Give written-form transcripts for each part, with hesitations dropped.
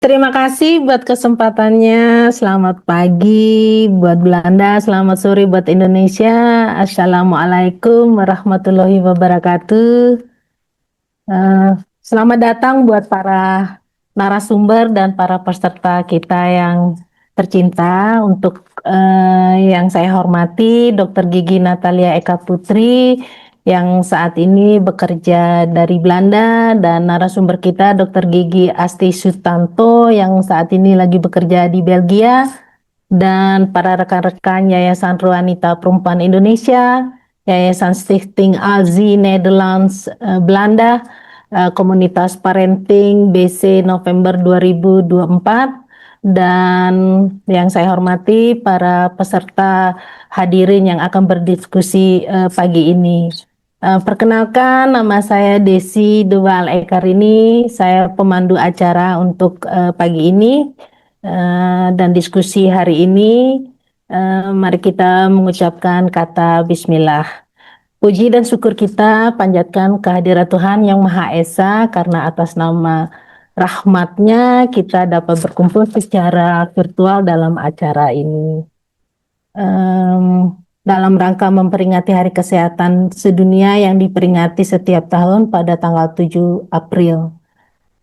Terima kasih buat kesempatannya. Selamat pagi buat Belanda, selamat sore buat Indonesia. Assalamualaikum warahmatullahi wabarakatuh. Eh, Selamat datang buat para narasumber dan para peserta kita yang tercinta. Untuk yang saya hormati, Dr. Gigi Natalia Eka Putri yang saat ini bekerja dari Belanda, dan narasumber kita Dr. Gigi Asti Sutanto yang saat ini lagi bekerja di Belgia, dan para rekan-rekan Yayasan Ruanita Perempuan Indonesia, Yayasan Stichting Alzi Nederlands Belanda, Komunitas Parenting BC November 2024, dan yang saya hormati para peserta hadirin yang akan berdiskusi pagi ini. Perkenalkan, nama saya Desi Dewal Ekarini, saya pemandu acara untuk pagi ini. Dan diskusi hari ini, mari kita mengucapkan kata Bismillah. Puji dan syukur kita panjatkan kehadirat Tuhan Yang Maha Esa, karena atas nama rahmatnya kita dapat berkumpul secara virtual dalam acara ini. Dalam rangka memperingati Hari Kesehatan Sedunia yang diperingati setiap tahun pada tanggal 7 April.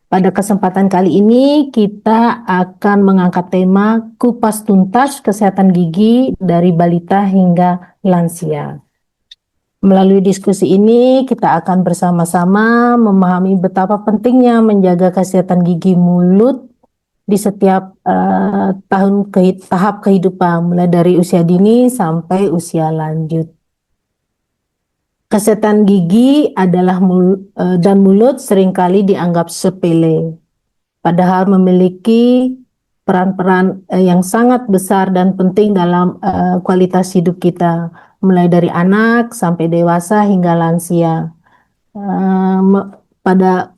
Pada kesempatan kali ini kita akan mengangkat tema kupas tuntas kesehatan gigi dari balita hingga lansia. Melalui diskusi ini kita akan bersama-sama memahami betapa pentingnya menjaga kesehatan gigi mulut di setiap tahap kehidupan, mulai dari usia dini sampai usia lanjut. Kesehatan gigi dan mulut seringkali dianggap sepele, padahal memiliki peran-peran yang sangat besar dan penting dalam kualitas hidup kita, mulai dari anak sampai dewasa hingga lansia. Pada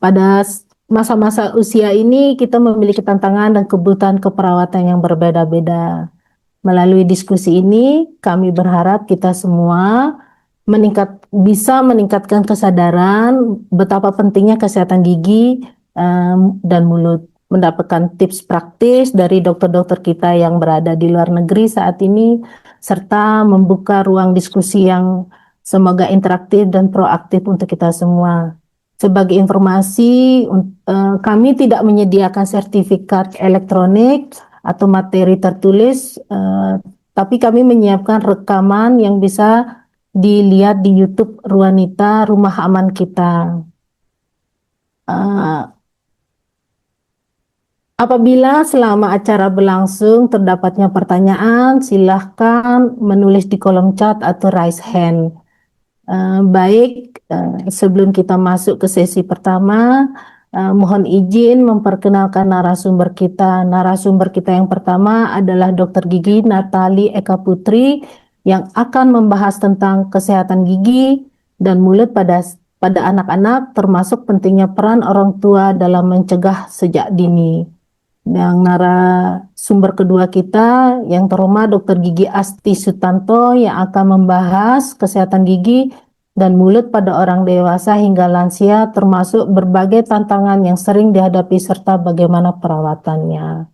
masa-masa usia ini kita memiliki tantangan dan kebutuhan keperawatan yang berbeda-beda. Melalui diskusi ini, kami berharap kita semua bisa meningkatkan kesadaran betapa pentingnya kesehatan gigi dan mulut, mendapatkan tips praktis dari dokter-dokter kita yang berada di luar negeri saat ini, serta membuka ruang diskusi yang semoga interaktif dan proaktif untuk kita semua. Sebagai informasi, kami tidak menyediakan sertifikat elektronik atau materi tertulis, tapi kami menyiapkan rekaman yang bisa dilihat di YouTube Ruanita Rumah Aman Kita. Apabila selama acara berlangsung terdapatnya pertanyaan, silahkan menulis di kolom chat atau raise hand. Sebelum kita masuk ke sesi pertama, mohon izin memperkenalkan narasumber kita. Narasumber kita yang pertama adalah Dr. Gigi Natalia Eka Putri yang akan membahas tentang kesehatan gigi dan mulut pada anak-anak, termasuk pentingnya peran orang tua dalam mencegah sejak dini. Yang narasumber kedua kita yang terhormat Dr. Gigi Asti Sutanto yang akan membahas kesehatan gigi dan mulut pada orang dewasa hingga lansia, termasuk berbagai tantangan yang sering dihadapi serta bagaimana perawatannya.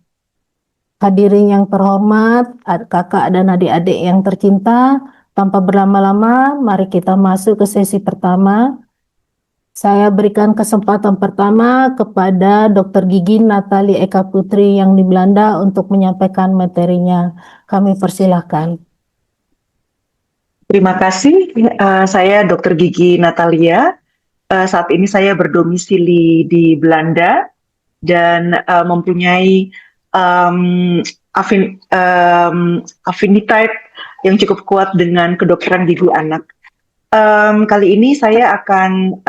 Hadirin yang terhormat, kakak dan adik-adik yang tercinta, tanpa berlama-lama, mari kita masuk ke sesi pertama. Saya berikan kesempatan pertama kepada Dr. Gigi Natalia Eka Putri yang di Belanda untuk menyampaikan materinya. Kami persilahkan. Terima kasih, saya Dr. Gigi Natalia. Saat ini saya berdomisili di Belanda dan mempunyai afinitas yang cukup kuat dengan kedokteran gigi anak. Kali ini saya akan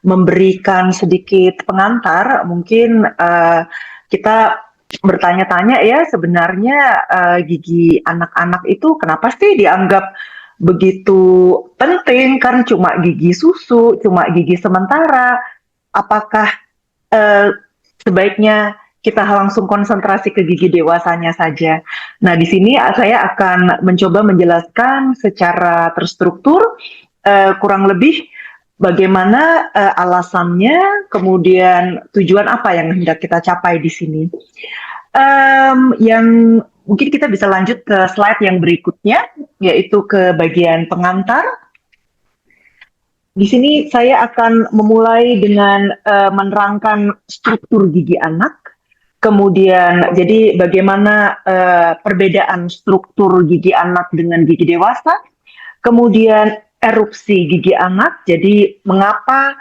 memberikan sedikit pengantar. Mungkin kita bertanya-tanya ya, sebenarnya gigi anak-anak itu kenapa sih dianggap begitu penting? Kan cuma gigi susu, cuma gigi sementara. Apakah sebaiknya kita langsung konsentrasi ke gigi dewasanya saja? Nah, di sini saya akan mencoba menjelaskan secara terstruktur kurang lebih bagaimana alasannya, kemudian tujuan apa yang hendak kita capai di sini. Yang mungkin kita bisa lanjut ke slide yang berikutnya, yaitu ke bagian pengantar. Di sini saya akan memulai dengan menerangkan struktur gigi anak. Kemudian, jadi bagaimana perbedaan struktur gigi anak dengan gigi dewasa. Kemudian erupsi gigi anak. Jadi mengapa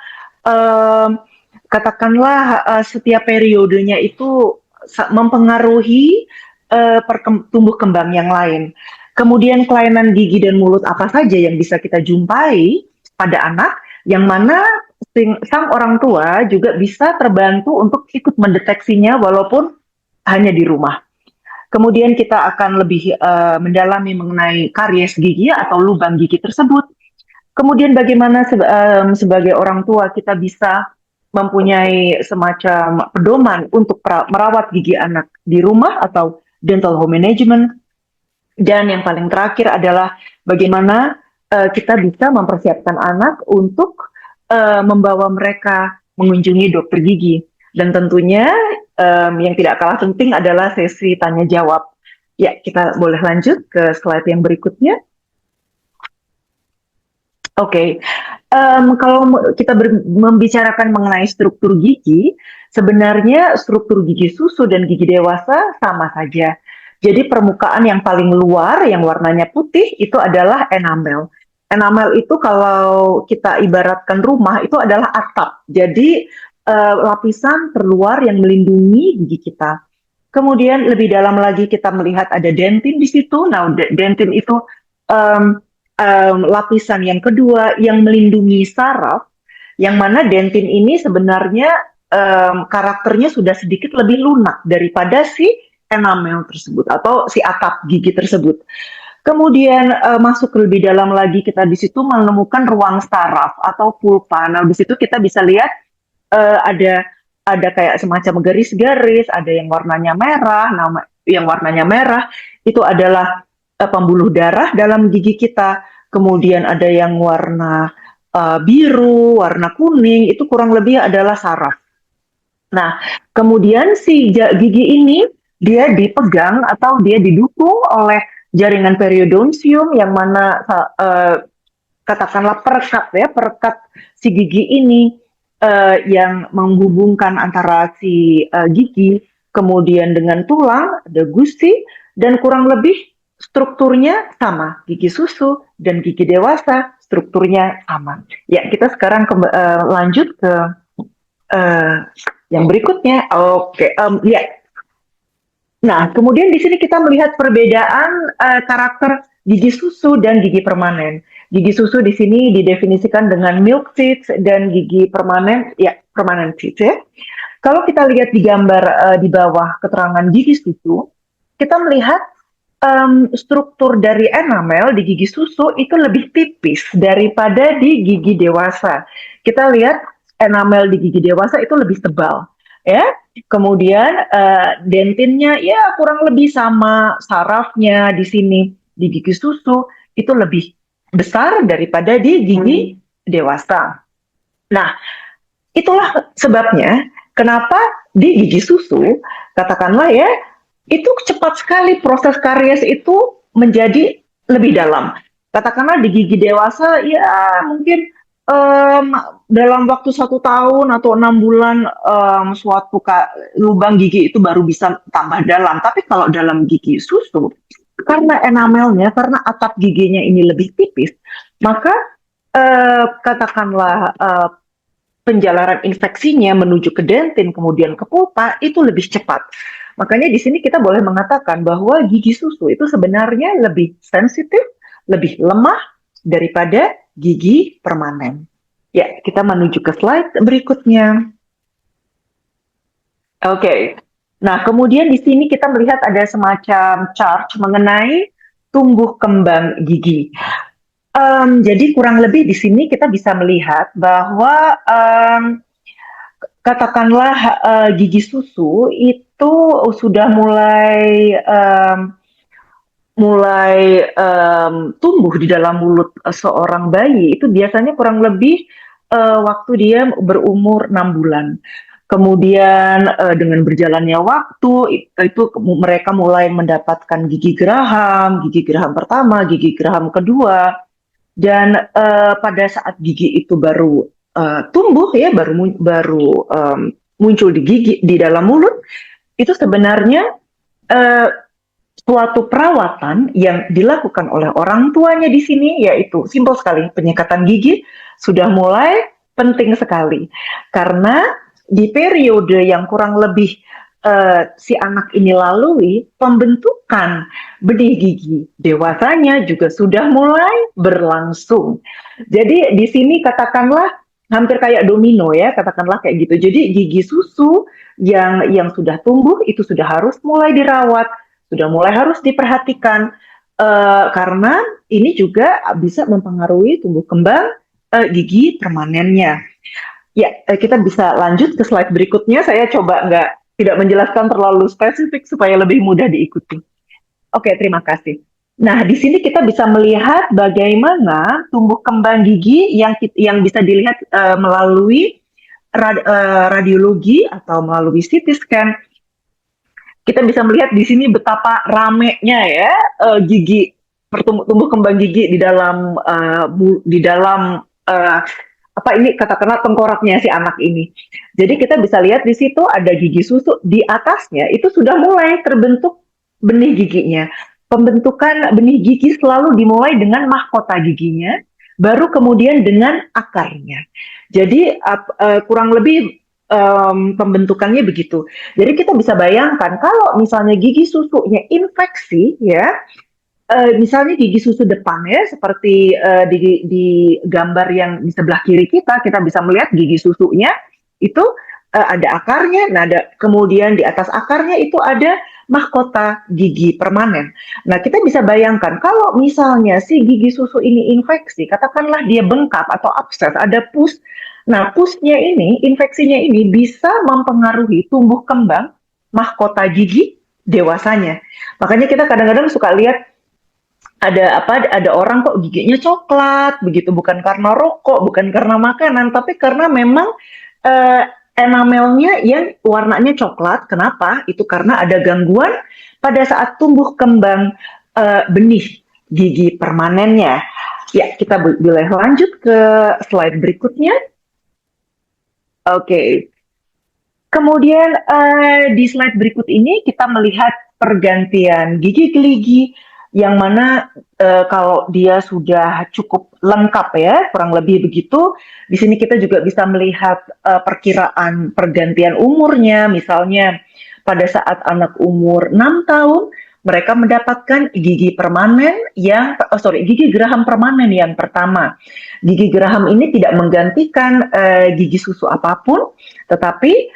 katakanlah setiap periodenya itu mempengaruhi tumbuh kembang yang lain. Kemudian kelainan gigi dan mulut apa saja yang bisa kita jumpai pada anak, yang mana sang orang tua juga bisa terbantu untuk ikut mendeteksinya walaupun hanya di rumah. Kemudian kita akan lebih mendalami mengenai karies gigi atau lubang gigi tersebut. Kemudian bagaimana sebagai orang tua kita bisa mempunyai semacam pedoman untuk merawat gigi anak di rumah atau dental home management. Dan yang paling terakhir adalah bagaimana kita bisa mempersiapkan anak untuk membawa mereka mengunjungi dokter gigi. Dan tentunya yang tidak kalah penting adalah sesi tanya jawab. Ya, kita boleh lanjut ke slide yang berikutnya. Oke, kalau kita membicarakan mengenai struktur gigi, sebenarnya struktur gigi susu dan gigi dewasa sama saja. Jadi permukaan yang paling luar, yang warnanya putih, itu adalah enamel. Enamel itu kalau kita ibaratkan rumah, itu adalah atap. Jadi lapisan terluar yang melindungi gigi kita. Kemudian lebih dalam lagi kita melihat ada dentin di situ. Nah, dentin itu lapisan yang kedua yang melindungi saraf, yang mana dentin ini sebenarnya karakternya sudah sedikit lebih lunak daripada si enamel tersebut atau si atap gigi tersebut. Kemudian masuk lebih dalam lagi kita di situ menemukan ruang saraf atau pulpa. Nah, di situ kita bisa lihat ada kayak semacam garis-garis, ada yang warnanya merah. Nah, yang warnanya merah itu adalah pembuluh darah dalam gigi kita. Kemudian ada yang warna biru, warna kuning, itu kurang lebih adalah saraf. Nah, kemudian si gigi ini dia dipegang atau dia didukung oleh jaringan periodontium yang mana katakanlah perekat si gigi ini yang menghubungkan antara si gigi kemudian dengan tulang, ada gusi, dan kurang lebih strukturnya sama, gigi susu dan gigi dewasa strukturnya sama. Ya, kita sekarang lanjut ke yang berikutnya. Oke, ya. Nah, kemudian di sini kita melihat perbedaan karakter gigi susu dan gigi permanen. Gigi susu di sini didefinisikan dengan milk teeth dan gigi permanen, ya permanent teeth ya. Kalau kita lihat di gambar di bawah keterangan gigi susu, kita melihat struktur dari enamel di gigi susu itu lebih tipis daripada di gigi dewasa. Kita lihat enamel di gigi dewasa itu lebih tebal, ya. Kemudian dentinnya ya kurang lebih sama, sarafnya di sini di gigi susu itu lebih besar daripada di gigi dewasa. Nah, itulah sebabnya kenapa di gigi susu, katakanlah ya, itu cepat sekali proses karies itu menjadi lebih dalam. Katakanlah di gigi dewasa ya mungkin dalam waktu 1 tahun atau 6 bulan suatu lubang gigi itu baru bisa tambah dalam. Tapi kalau dalam gigi susu, karena enamelnya, karena atap giginya ini lebih tipis, maka katakanlah penjalanan infeksinya menuju ke dentin kemudian ke pulpa itu lebih cepat. Makanya di sini kita boleh mengatakan bahwa gigi susu itu sebenarnya lebih sensitif, lebih lemah daripada gigi permanen. Ya, kita menuju ke slide berikutnya. Oke. Nah, kemudian di sini kita melihat ada semacam chart mengenai tumbuh kembang gigi. Jadi kurang lebih di sini kita bisa melihat bahwa katakanlah gigi susu itu sudah mulai tumbuh di dalam mulut seorang bayi itu biasanya kurang lebih waktu dia berumur 6 bulan. Kemudian dengan berjalannya waktu itu mereka mulai mendapatkan gigi geraham pertama, gigi geraham kedua, dan pada saat gigi itu baru tumbuh ya, baru muncul di gigi di dalam mulut, itu sebenarnya eh, suatu perawatan yang dilakukan oleh orang tuanya di sini, yaitu simpel sekali, penyekatan gigi sudah mulai penting sekali karena di periode yang kurang lebih si anak ini lalui, pembentukan benih gigi dewasanya juga sudah mulai berlangsung. Jadi di sini katakanlah hampir kayak domino ya, katakanlah kayak gitu. Jadi gigi susu yang sudah tumbuh itu sudah harus mulai dirawat, sudah mulai harus diperhatikan karena ini juga bisa mempengaruhi tumbuh kembang gigi permanennya. Ya, kita bisa lanjut ke slide berikutnya. Saya coba tidak menjelaskan terlalu spesifik supaya lebih mudah diikuti. Oke, terima kasih. Nah, di sini kita bisa melihat bagaimana tumbuh kembang gigi yang bisa dilihat melalui radiologi atau melalui CT scan. Kita bisa melihat di sini betapa ramenya ya gigi tumbuh kembang gigi di dalam apa ini katakanlah tengkoraknya si anak ini. Jadi kita bisa lihat di situ ada gigi susu, di atasnya itu sudah mulai terbentuk benih giginya. Pembentukan benih gigi selalu dimulai dengan mahkota giginya, baru kemudian dengan akarnya. Jadi kurang lebih pembentukannya begitu. Jadi kita bisa bayangkan kalau misalnya gigi susunya infeksi ya, misalnya gigi susu depan ya, seperti di gambar yang di sebelah kiri kita bisa melihat gigi susunya itu ada akarnya, nah kemudian di atas akarnya itu ada mahkota gigi permanen. Nah kita bisa bayangkan kalau misalnya si gigi susu ini infeksi, katakanlah dia bengkak atau abses, ada pus. Nah pusnya ini, infeksinya ini bisa mempengaruhi tumbuh kembang mahkota gigi dewasanya. Makanya kita kadang-kadang suka lihat ada orang kok giginya coklat begitu, bukan karena rokok, bukan karena makanan, tapi karena memang enamelnya yang warnanya coklat. Kenapa? Itu karena ada gangguan pada saat tumbuh kembang benih gigi permanennya. Ya, kita boleh lanjut ke slide berikutnya. Oke. Kemudian di slide berikut ini kita melihat pergantian gigi geligi yang mana kalau dia sudah cukup lengkap ya, kurang lebih begitu. Di sini kita juga bisa melihat perkiraan pergantian umurnya. Misalnya pada saat anak umur 6 tahun, mereka mendapatkan gigi geraham permanen yang pertama. Gigi geraham ini tidak menggantikan gigi susu apapun, tetapi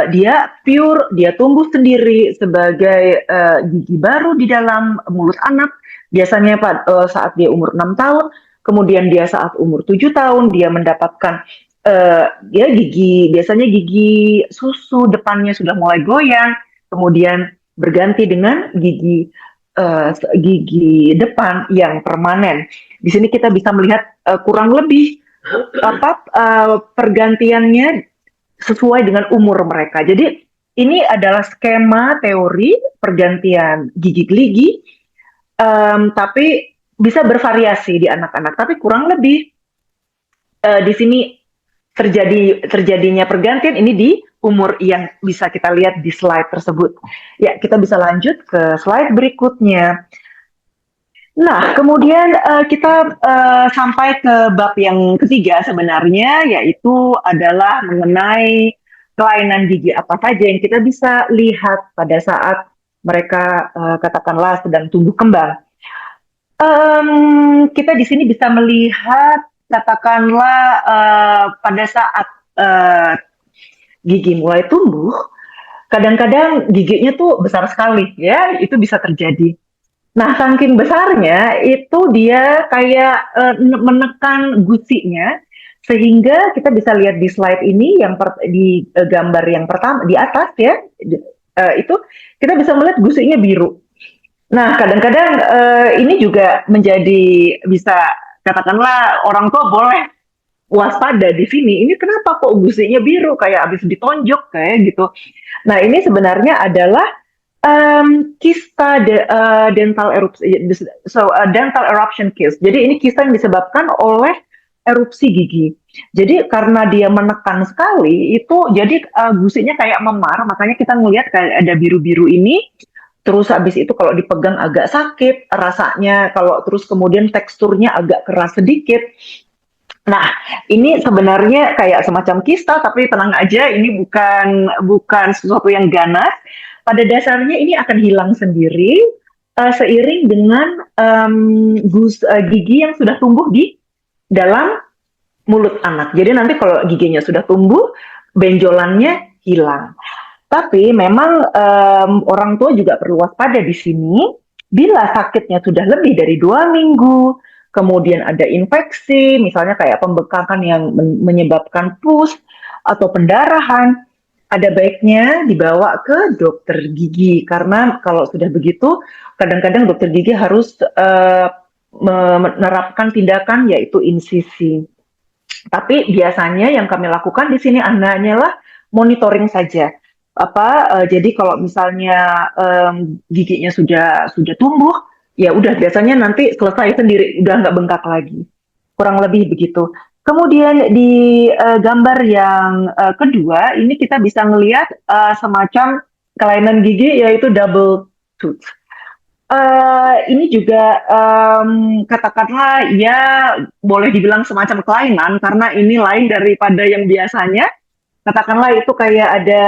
dia pure, dia tumbuh sendiri sebagai gigi baru di dalam mulut anak. Biasanya saat dia umur 6 tahun, kemudian dia saat umur 7 tahun, dia mendapatkan biasanya gigi susu depannya sudah mulai goyang, kemudian berganti dengan gigi depan yang permanen. Di sini kita bisa melihat kurang lebih pergantiannya sesuai dengan umur mereka. Jadi ini adalah skema teori pergantian gigi geligi, tapi bisa bervariasi di anak-anak. Tapi kurang lebih di sini terjadinya pergantian ini di umur yang bisa kita lihat di slide tersebut. Ya, kita bisa lanjut ke slide berikutnya. Nah, kemudian kita sampai ke bab yang ketiga sebenarnya, yaitu adalah mengenai kelainan gigi apa saja yang kita bisa lihat pada saat mereka katakanlah sedang tumbuh kembang. Kita di sini bisa melihat katakanlah pada saat gigi mulai tumbuh, kadang-kadang giginya tuh besar sekali, ya, itu bisa terjadi. Nah, saking besarnya itu dia kayak menekan gusinya, sehingga kita bisa lihat di slide ini di gambar yang pertama di atas ya, itu kita bisa melihat gusinya biru. Nah, kadang-kadang ini juga bisa katakanlah orang tua boleh waspada di sini. Ini kenapa kok gusinya biru kayak habis ditonjok kayak gitu. Nah, ini sebenarnya adalah kista dental erupsi, dental eruption cyst. Jadi ini kista yang disebabkan oleh erupsi gigi. Jadi karena dia menekan sekali itu, jadi gusinya kayak memar, makanya kita ngelihat kayak ada biru-biru ini. Terus habis itu kalau dipegang agak sakit rasanya, kalau terus kemudian teksturnya agak keras sedikit. Nah, ini sebenarnya kayak semacam kista, tapi tenang aja, ini bukan bukan sesuatu yang ganas. Pada dasarnya ini akan hilang sendiri seiring dengan gigi yang sudah tumbuh di dalam mulut anak. Jadi nanti kalau giginya sudah tumbuh, benjolannya hilang. Tapi memang orang tua juga perlu waspada di sini. Bila sakitnya sudah lebih dari 2 minggu, kemudian ada infeksi, misalnya kayak pembekakan yang menyebabkan pus atau pendarahan, ada baiknya dibawa ke dokter gigi. Karena kalau sudah begitu, kadang-kadang dokter gigi harus menerapkan tindakan yaitu insisi. Tapi biasanya yang kami lakukan di sini hanyalah monitoring saja. Jadi kalau misalnya giginya sudah tumbuh, ya udah biasanya nanti selesai sendiri, udah nggak bengkak lagi. Kurang lebih begitu. Kemudian di gambar yang kedua, ini kita bisa melihat semacam kelainan gigi yaitu double tooth. Ini juga katakanlah ya boleh dibilang semacam kelainan karena ini lain daripada yang biasanya. Katakanlah itu kayak ada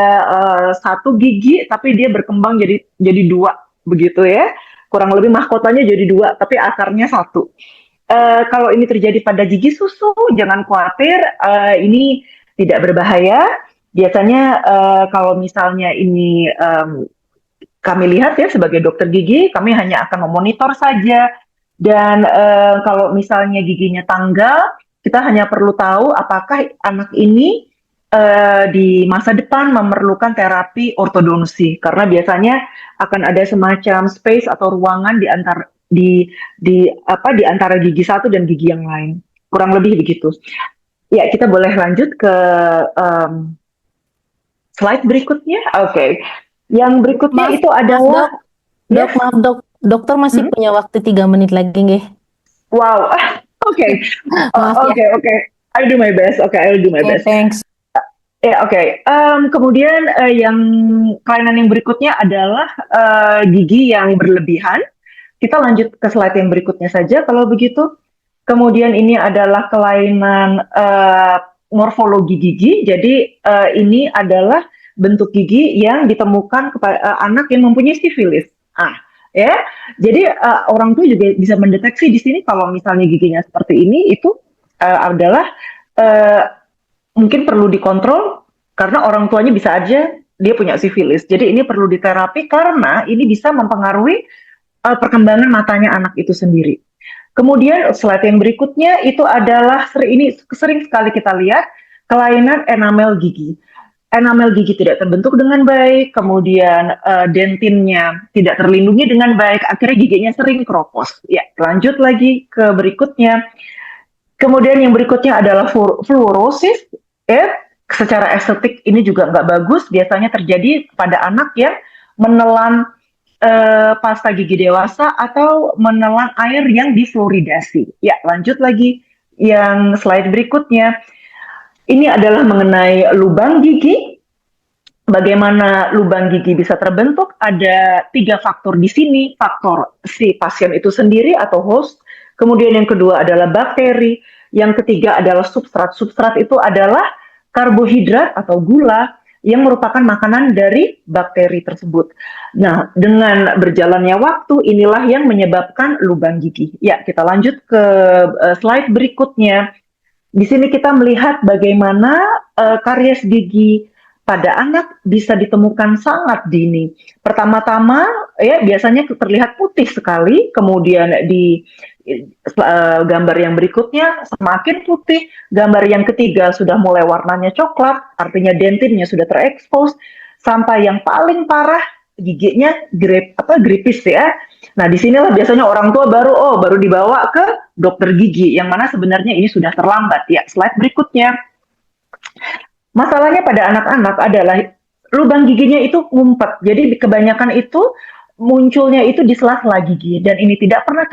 satu gigi tapi dia berkembang jadi dua begitu ya. Kurang lebih mahkotanya jadi dua tapi akarnya satu. Kalau ini terjadi pada gigi susu, jangan khawatir, ini tidak berbahaya. Biasanya kalau misalnya ini kami lihat ya sebagai dokter gigi, kami hanya akan memonitor saja. Dan kalau misalnya giginya tanggal, kita hanya perlu tahu apakah anak ini di masa depan memerlukan terapi ortodonsi. Karena biasanya akan ada semacam space atau ruangan di antara gigi satu dan gigi yang lain. Kurang lebih begitu. Ya, kita boleh lanjut ke slide berikutnya. Oke. Yang berikutnya Maaf, itu adalah yes. maaf dok, dokter masih punya waktu 3 menit lagi nggih? Wow. Oke. Maaf Oke, ya. oke. I'll do my best. Oke, I'll do my best. Thanks. Ya, oke. Kemudian yang kelainan yang berikutnya adalah gigi yang berlebihan. Kita lanjut ke slide yang berikutnya saja kalau begitu. Kemudian ini adalah kelainan morfologi gigi. Jadi ini adalah bentuk gigi yang ditemukan kepada anak yang mempunyai sifilis. Ya. Jadi orang tua juga bisa mendeteksi di sini kalau misalnya giginya seperti ini itu adalah mungkin perlu dikontrol karena orang tuanya bisa aja dia punya sifilis. Jadi ini perlu diterapi karena ini bisa mempengaruhi perkembangan matanya anak itu sendiri. Kemudian slide yang berikutnya itu adalah sering sekali kita lihat kelainan enamel gigi. Enamel gigi tidak terbentuk dengan baik, kemudian dentinnya tidak terlindungi dengan baik, akhirnya giginya sering keropos. Ya, lanjut lagi ke berikutnya. Kemudian yang berikutnya adalah fluorosis. Secara estetik ini juga nggak bagus, biasanya terjadi pada anak yang menelan pasta gigi dewasa atau menelan air yang difluoridasi. Ya, lanjut lagi yang slide berikutnya. Ini adalah mengenai lubang gigi. Bagaimana lubang gigi bisa terbentuk? Ada 3 faktor di sini. Faktor si pasien itu sendiri atau host. Kemudian yang kedua adalah bakteri. Yang ketiga adalah substrat. Substrat itu adalah karbohidrat atau gula yang merupakan makanan dari bakteri tersebut. Nah, dengan berjalannya waktu, inilah yang menyebabkan lubang gigi. Ya, kita lanjut ke slide berikutnya. Di sini kita melihat bagaimana karies gigi pada anak bisa ditemukan sangat dini. Pertama-tama, ya biasanya terlihat putih sekali, kemudian di gambar yang berikutnya semakin putih, gambar yang ketiga sudah mulai warnanya coklat, artinya dentinnya sudah terekspos, sampai yang paling parah giginya gripis ya. Nah, disinilah biasanya orang tua baru dibawa ke dokter gigi, yang mana sebenarnya ini sudah terlambat. Ya, slide berikutnya. Masalahnya pada anak-anak adalah lubang giginya itu ngumpet. Jadi kebanyakan itu munculnya itu di sela-sela gigi dan ini tidak pernah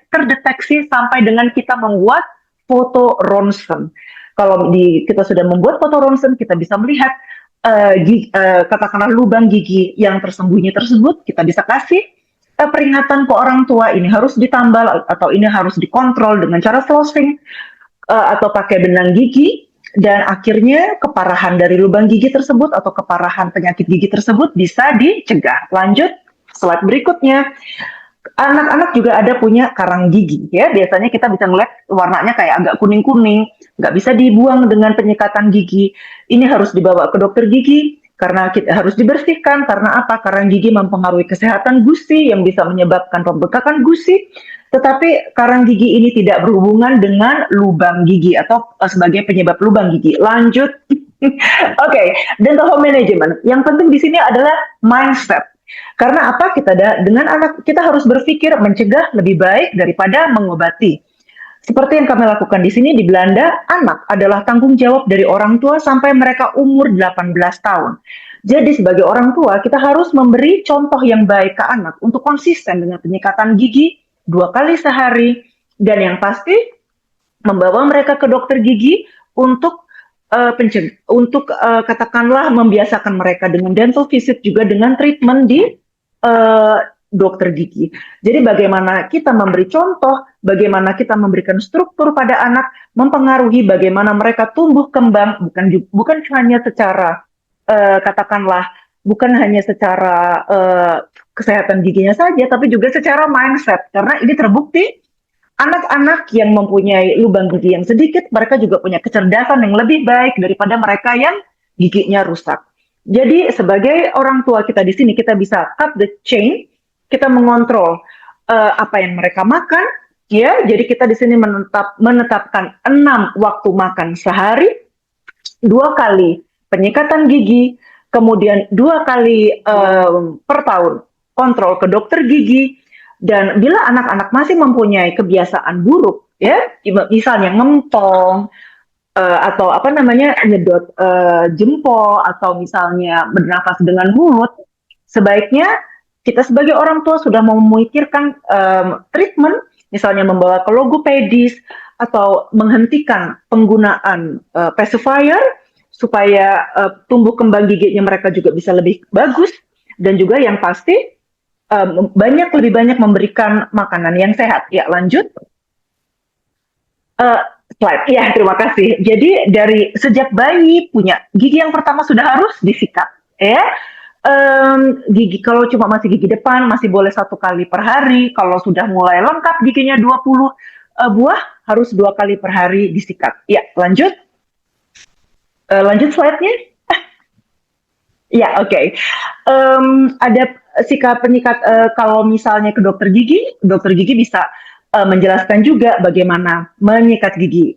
terdeteksi sampai dengan kita membuat foto ronsen. Kalau kita sudah membuat foto ronsen, kita bisa melihat katakanlah lubang gigi yang tersembunyi tersebut. Kita bisa kasih peringatan ke orang tua, ini harus ditambal atau ini harus dikontrol dengan cara flossing atau pakai benang gigi. Dan akhirnya keparahan dari lubang gigi tersebut atau keparahan penyakit gigi tersebut bisa dicegah. Lanjut, slide berikutnya. Anak-anak juga ada punya karang gigi, ya. Biasanya kita bisa ngeliat warnanya kayak agak kuning-kuning, nggak bisa dibuang dengan penyekatan gigi. Ini harus dibawa ke dokter gigi karena kita harus dibersihkan. Karena apa? Karang gigi mempengaruhi kesehatan gusi yang bisa menyebabkan pembekakan gusi. Tetapi karang gigi ini tidak berhubungan dengan lubang gigi atau sebagai penyebab lubang gigi. Lanjut. Oke, dental home management. Yang penting di sini adalah mindset. Karena apa? Dengan anak kita harus berpikir mencegah lebih baik daripada mengobati. Seperti yang kami lakukan di sini di Belanda, anak adalah tanggung jawab dari orang tua sampai mereka umur 18 tahun. Jadi sebagai orang tua kita harus memberi contoh yang baik ke anak untuk konsisten dengan penyekatan gigi 2 kali sehari, dan yang pasti membawa mereka ke dokter gigi untuk katakanlah membiasakan mereka dengan dental visit juga dengan treatment di dokter gigi. Jadi bagaimana kita memberi contoh, bagaimana kita memberikan struktur pada anak, mempengaruhi bagaimana mereka tumbuh kembang, bukan hanya secara katakanlah bukan hanya secara kesehatan giginya saja, tapi juga secara mindset. Karena ini terbukti anak-anak yang mempunyai lubang gigi yang sedikit, mereka juga punya kecerdasan yang lebih baik daripada mereka yang giginya rusak. Jadi sebagai orang tua kita di sini, kita bisa cut the chain, kita mengontrol apa yang mereka makan, ya. Jadi kita di sini menetapkan 6 waktu makan sehari, 2 kali penyekatan gigi, kemudian 2 kali per tahun kontrol ke dokter gigi. Dan bila anak-anak masih mempunyai kebiasaan buruk, ya, misalnya ngempong atau nyedot jempol atau misalnya bernafas dengan mulut, sebaiknya kita sebagai orang tua sudah memikirkan treatment, misalnya membawa ke logopedis atau menghentikan penggunaan pacifier supaya tumbuh kembang giginya mereka juga bisa lebih bagus, dan juga yang pasti lebih banyak memberikan makanan yang sehat. Ya, lanjut. Slide. Ya, terima kasih. Jadi dari sejak bayi punya gigi yang pertama sudah harus disikat. Ya, gigi kalau cuma masih gigi depan masih boleh 1 kali per hari. Kalau sudah mulai lengkap giginya 20 buah harus 2 kali per hari disikat. Ya, lanjut. Lanjut slide-nya. Ya, oke. Ada sikap penyikat kalau misalnya ke dokter gigi bisa menjelaskan juga bagaimana menyikat gigi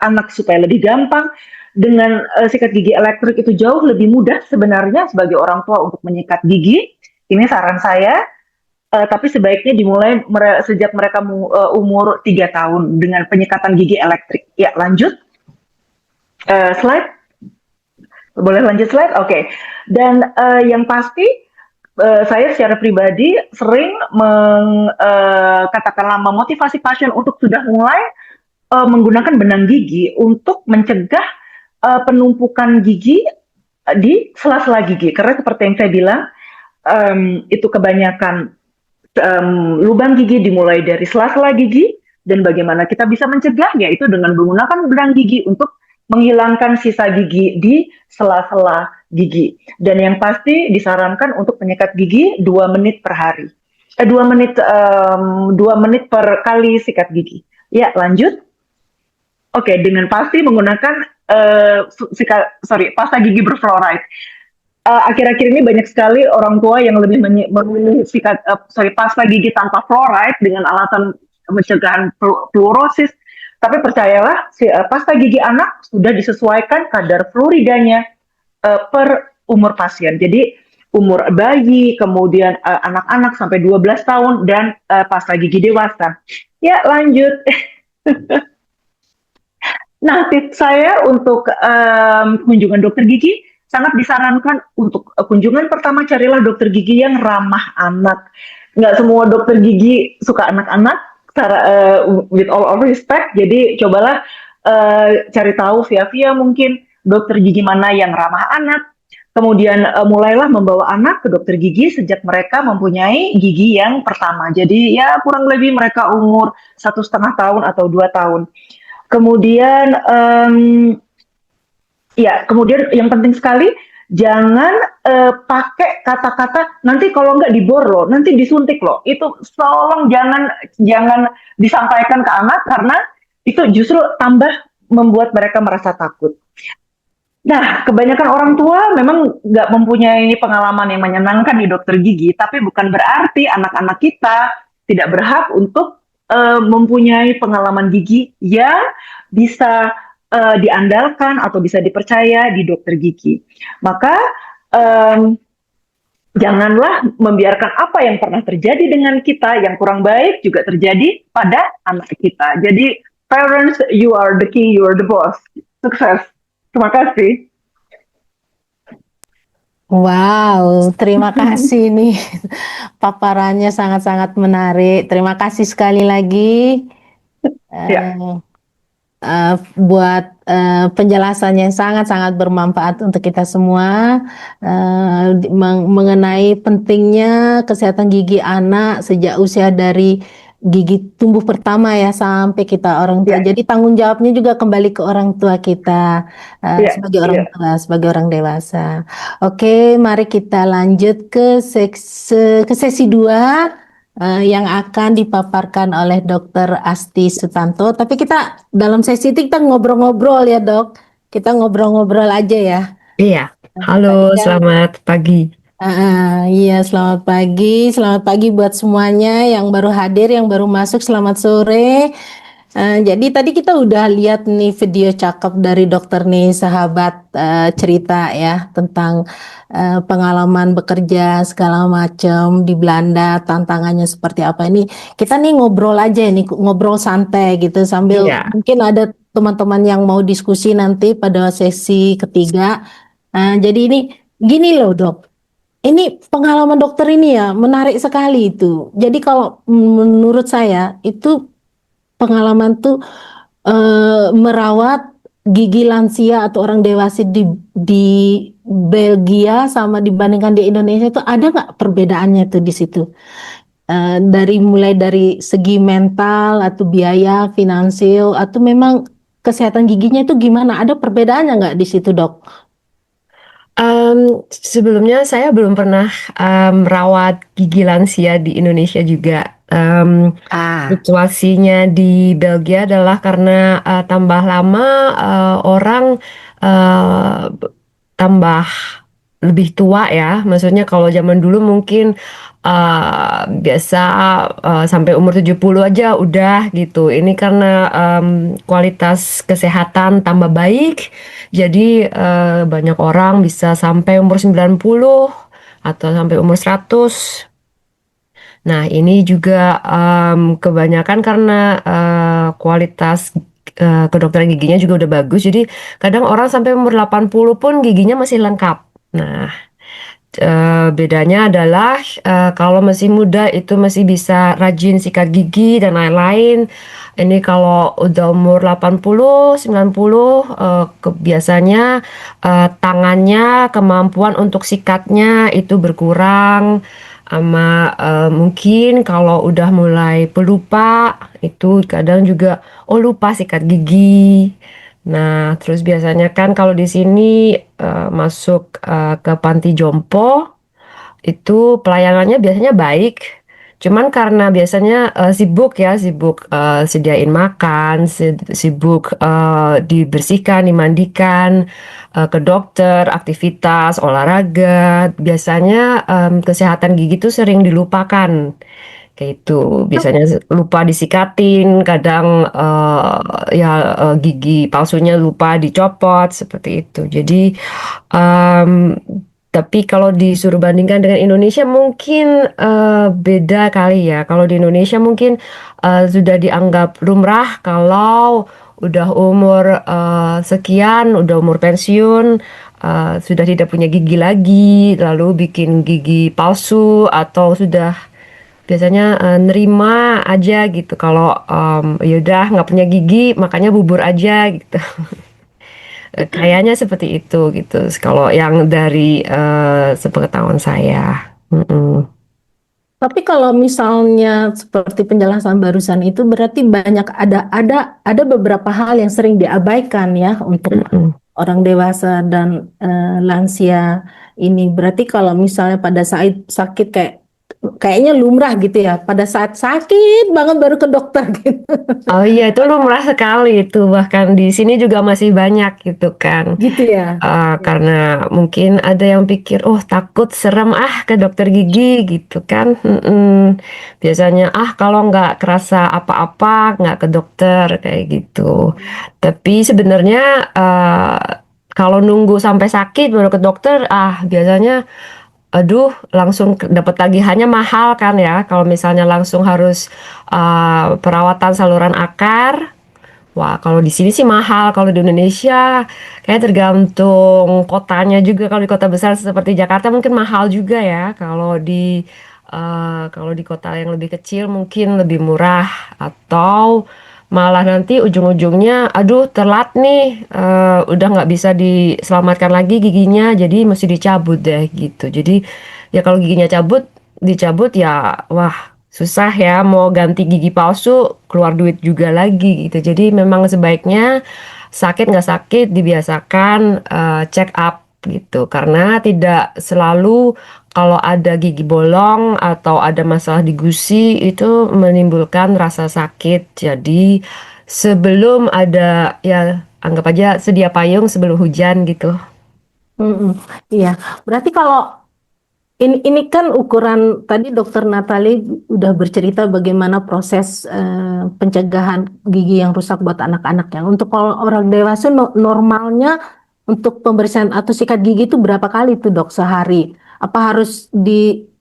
anak supaya lebih gampang. Dengan sikat gigi elektrik itu jauh lebih mudah sebenarnya sebagai orang tua untuk menyikat gigi. Ini saran saya, tapi sebaiknya dimulai sejak mereka umur 3 tahun dengan penyikatan gigi elektrik. Ya, lanjut. Slide. Boleh lanjut slide? Oke. Dan yang pasti saya secara pribadi sering katakanlah memotivasi pasien untuk sudah mulai menggunakan benang gigi untuk mencegah penumpukan gigi di sela-sela gigi. Karena seperti yang saya bilang, itu kebanyakan lubang gigi dimulai dari sela-sela gigi, dan bagaimana kita bisa mencegah, yaitu dengan menggunakan benang gigi untuk menghilangkan sisa gigi di sela-sela gigi. Dan yang pasti disarankan untuk penyikat gigi 2 menit per hari. 2 menit per kali sikat gigi. Ya, lanjut. Oke, dengan pasti menggunakan pasta gigi berfluoride. Akhir-akhir ini banyak sekali orang tua yang lebih memilih pasta gigi tanpa fluoride dengan alasan pencegahan fluorosis. Tapi percayalah, pasta gigi anak sudah disesuaikan kadar fluoridanya per umur pasien. Jadi umur bayi, kemudian anak-anak sampai 12 tahun, dan pasta gigi dewasa. Ya, lanjut. Nah, tips saya untuk kunjungan dokter gigi sangat disarankan untuk kunjungan pertama carilah dokter gigi yang ramah anak. Nggak semua dokter gigi suka anak-anak, with all of respect. Jadi cobalah cari tahu via-via mungkin dokter gigi mana yang ramah anak. Kemudian mulailah membawa anak ke dokter gigi sejak mereka mempunyai gigi yang pertama. Jadi ya kurang lebih mereka umur 1,5 tahun atau 2 tahun. Kemudian ya, kemudian yang penting sekali jangan pakai kata-kata nanti kalau nggak dibor loh, nanti disuntik loh. Itu tolong jangan jangan disampaikan ke anak karena itu justru tambah membuat mereka merasa takut. Nah, kebanyakan orang tua memang nggak mempunyai pengalaman yang menyenangkan di dokter gigi, tapi bukan berarti anak-anak kita tidak berhak untuk mempunyai pengalaman gigi yang bisa diandalkan atau bisa dipercaya di dokter gigi. Maka em, janganlah membiarkan apa yang pernah terjadi dengan kita yang kurang baik juga terjadi pada anak kita. Jadi, parents, you are the king, you are the boss. Sukses. Terima kasih. Wow, terima kasih nih. Paparannya sangat-sangat menarik. Terima kasih sekali lagi Ya, eh, buat penjelasannya yang sangat-sangat bermanfaat untuk kita semua mengenai pentingnya kesehatan gigi anak sejak usia dari gigi tumbuh pertama ya sampai kita orang tua. ya, Jadi tanggung jawabnya juga kembali ke orang tua kita ya, sebagai orang ya. tua, sebagai orang dewasa. Oke, mari kita lanjut ke sesi 2 yang akan dipaparkan oleh Dokter Asti Sutanto. Tapi kita dalam sesi itu kita ngobrol-ngobrol ya dok. Kita ngobrol-ngobrol aja ya. Iya, halo, Tadi kan, selamat pagi. iya selamat pagi buat semuanya yang baru hadir, yang baru masuk, selamat sore. Jadi tadi kita udah lihat nih video cakep dari dokter nih sahabat cerita ya tentang pengalaman bekerja segala macam di Belanda, tantangannya seperti apa. Ini kita nih ngobrol aja nih, ngobrol santai gitu sambil Iya, mungkin ada teman-teman yang mau diskusi nanti pada sesi ketiga. Jadi ini gini loh dok. Ini pengalaman dokter ini ya menarik sekali itu. Jadi kalau menurut saya itu pengalaman tuh merawat gigi lansia atau orang dewasa di Belgia sama dibandingkan di Indonesia itu ada nggak perbedaannya tuh di situ? Mulai dari segi mental atau biaya finansial atau memang kesehatan giginya itu gimana? Ada perbedaannya nggak di situ dok? sebelumnya saya belum pernah merawat gigi lansia di Indonesia juga. Ah, Situasinya di Belgia adalah karena tambah lama orang tambah lebih tua ya. Maksudnya kalau zaman dulu mungkin biasa sampai umur 70 aja udah gitu. Ini karena kualitas kesehatan tambah baik, jadi banyak orang bisa sampai umur 90 atau sampai umur 100. Nah, ini juga kebanyakan karena kualitas kedokteran giginya juga udah bagus. Jadi kadang orang sampai umur 80 pun giginya masih lengkap. Nah, bedanya adalah kalau masih muda itu masih bisa rajin sikat gigi dan lain-lain. Ini kalau udah umur 80, 90 biasanya tangannya, kemampuan untuk sikatnya itu berkurang. Sama mungkin kalau udah mulai pelupa itu kadang juga lupa sikat gigi. Nah, terus biasanya kan kalau di sini masuk ke panti jompo itu pelayanannya biasanya baik. Cuman karena biasanya sibuk ya, sibuk sediain makan, sibuk dibersihkan, dimandikan, ke dokter, aktivitas, olahraga. Biasanya kesehatan gigi itu sering dilupakan. Kayak itu, biasanya lupa disikatin, kadang ya gigi palsunya lupa dicopot, seperti itu. Jadi em, Tapi kalau disuruh bandingkan dengan Indonesia mungkin beda kali ya. Kalau di Indonesia mungkin sudah dianggap lumrah kalau udah umur sekian, udah umur pensiun, sudah tidak punya gigi lagi, lalu bikin gigi palsu atau sudah biasanya nerima aja gitu. Kalau ya udah nggak punya gigi, makanya bubur aja gitu. Kayaknya seperti itu gitu. Kalau yang dari sepengetahuan saya. Mm-mm. Tapi kalau misalnya seperti penjelasan barusan itu berarti banyak ada beberapa hal yang sering diabaikan ya untuk Mm-mm. orang dewasa dan lansia ini. Berarti kalau misalnya pada saat sakit kayaknya lumrah gitu ya. Pada saat sakit banget baru ke dokter gitu. Oh iya itu lumrah sekali itu bahkan di sini juga masih banyak gitu kan. Gitu ya. Karena mungkin ada yang pikir, oh takut serem ke dokter gigi gitu kan. Biasanya kalau nggak kerasa apa-apa nggak ke dokter kayak gitu. Tapi sebenarnya kalau nunggu sampai sakit baru ke dokter, biasanya aduh langsung dapat tagihannya mahal kan ya. Kalau misalnya langsung harus perawatan saluran akar. Wah, kalau di sini sih mahal. Kalau di Indonesia, kayak tergantung kotanya juga. Kalau di kota besar seperti Jakarta mungkin mahal juga ya. Kalau di kota yang lebih kecil mungkin lebih murah. Atau malah nanti ujung-ujungnya, aduh telat nih, udah nggak bisa diselamatkan lagi giginya, jadi mesti dicabut deh gitu. Jadi ya kalau giginya dicabut ya, wah susah ya mau ganti gigi palsu keluar duit juga lagi gitu. Jadi memang sebaiknya sakit nggak sakit dibiasakan check up gitu karena tidak selalu kalau ada gigi bolong atau ada masalah di gusi itu menimbulkan rasa sakit. Jadi sebelum ada ya anggap aja sedia payung sebelum hujan gitu. Mm-mm. Iya. Berarti kalau ini kan ukuran tadi Dokter Natali udah bercerita bagaimana proses pencegahan gigi yang rusak buat anak-anak ya. Untuk orang dewasa normalnya untuk pembersihan atau sikat gigi itu berapa kali tuh dok sehari? Apa harus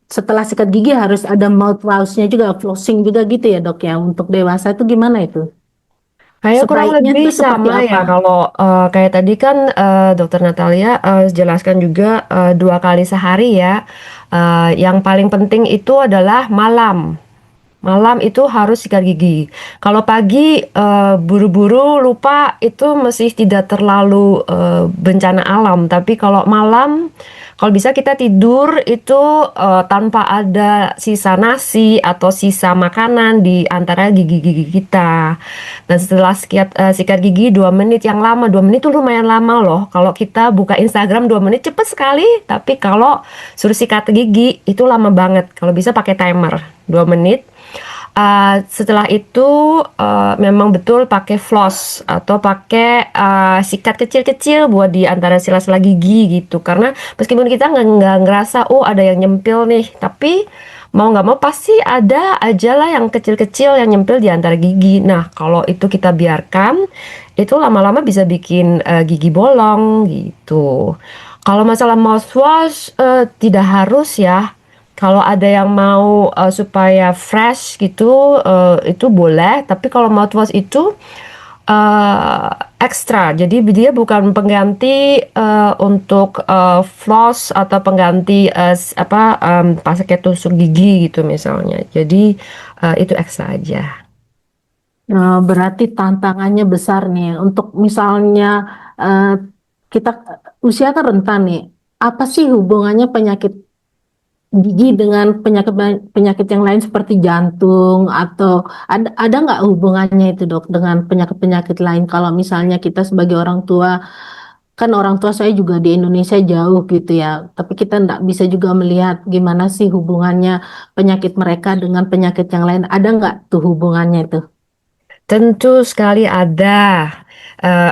setelah sikat gigi harus ada mouthwash-nya juga, flossing juga gitu ya dok ya? Untuk dewasa itu gimana itu? Kayak kurang Sebaiknya lebih itu seperti sama ya apa? kalau kayak tadi kan Dokter Natalia jelaskan juga 2 kali sehari ya. Yang paling penting itu adalah malam. Malam itu harus sikat gigi. Kalau pagi buru-buru lupa itu masih tidak terlalu bencana alam. Tapi kalau malam, kalau bisa kita tidur itu tanpa ada sisa nasi atau sisa makanan di antara gigi-gigi kita. Dan setelah sikat gigi 2 menit yang lama, 2 menit itu lumayan lama loh. Kalau kita buka Instagram 2 menit cepet sekali. Tapi kalau suruh sikat gigi itu lama banget. Kalau bisa pakai timer 2 menit. Setelah itu memang betul pakai floss atau pakai sikat kecil-kecil buat di antara sela-sela gigi gitu karena meskipun kita nggak ngerasa ada yang nyempil nih tapi mau nggak mau pasti ada aja lah yang kecil-kecil yang nyempil di antara gigi. Nah kalau itu kita biarkan itu lama-lama bisa bikin gigi bolong gitu. Kalau masalah mouthwash tidak harus ya. Kalau ada yang mau supaya fresh gitu, itu boleh. Tapi kalau mouthwash itu eh, ekstra. Jadi dia bukan pengganti untuk floss atau pengganti pakai tusuk gigi gitu misalnya. Jadi itu ekstra aja. Nah, berarti tantangannya besar nih untuk misalnya eh, kita usia kan rentan nih. Apa sih hubungannya penyakit gigi dengan penyakit penyakit yang lain seperti jantung atau ada nggak hubungannya itu dok dengan penyakit-penyakit lain? Kalau misalnya kita sebagai orang tua kan orang tua saya juga di Indonesia jauh gitu ya, tapi kita nggak bisa juga melihat gimana sih hubungannya penyakit mereka dengan penyakit yang lain. Ada nggak tuh hubungannya itu? Tentu sekali ada.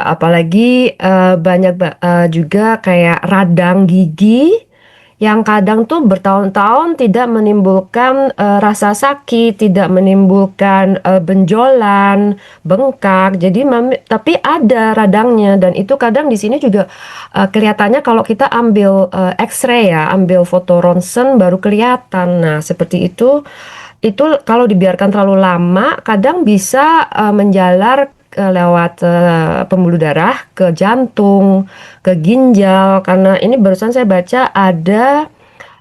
Apalagi banyak juga kayak radang gigi yang kadang tuh bertahun-tahun tidak menimbulkan rasa sakit, tidak menimbulkan benjolan, bengkak. Jadi tapi ada radangnya, dan itu kadang di sini juga kelihatannya kalau kita ambil X-ray ya, ambil foto ronsen baru kelihatan. Nah, seperti itu kalau dibiarkan terlalu lama kadang bisa menjalar lewat pembuluh darah ke jantung, ke ginjal. Karena ini barusan saya baca ada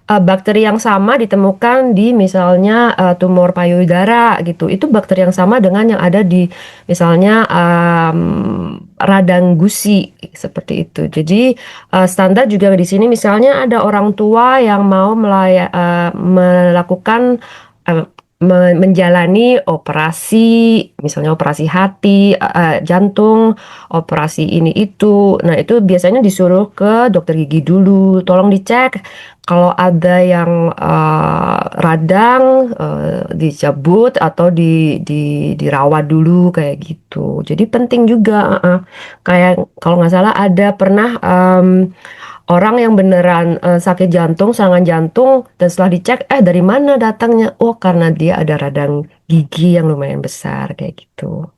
bakteri yang sama ditemukan di misalnya tumor payudara gitu. Itu bakteri yang sama dengan yang ada di misalnya radang gusi seperti itu. Jadi standar juga di sini misalnya ada orang tua yang mau melakukan eh, menjalani operasi, misalnya operasi hati, jantung, operasi ini itu. Nah, itu biasanya disuruh ke dokter gigi dulu, tolong dicek kalau ada yang radang, dicabut atau dirawat dulu kayak gitu. Jadi penting juga, kayak kalau nggak salah ada pernah orang yang beneran sakit jantung, serangan jantung, dan setelah dicek, dari mana datangnya? Oh, karena dia ada radang gigi yang lumayan besar kayak gitu.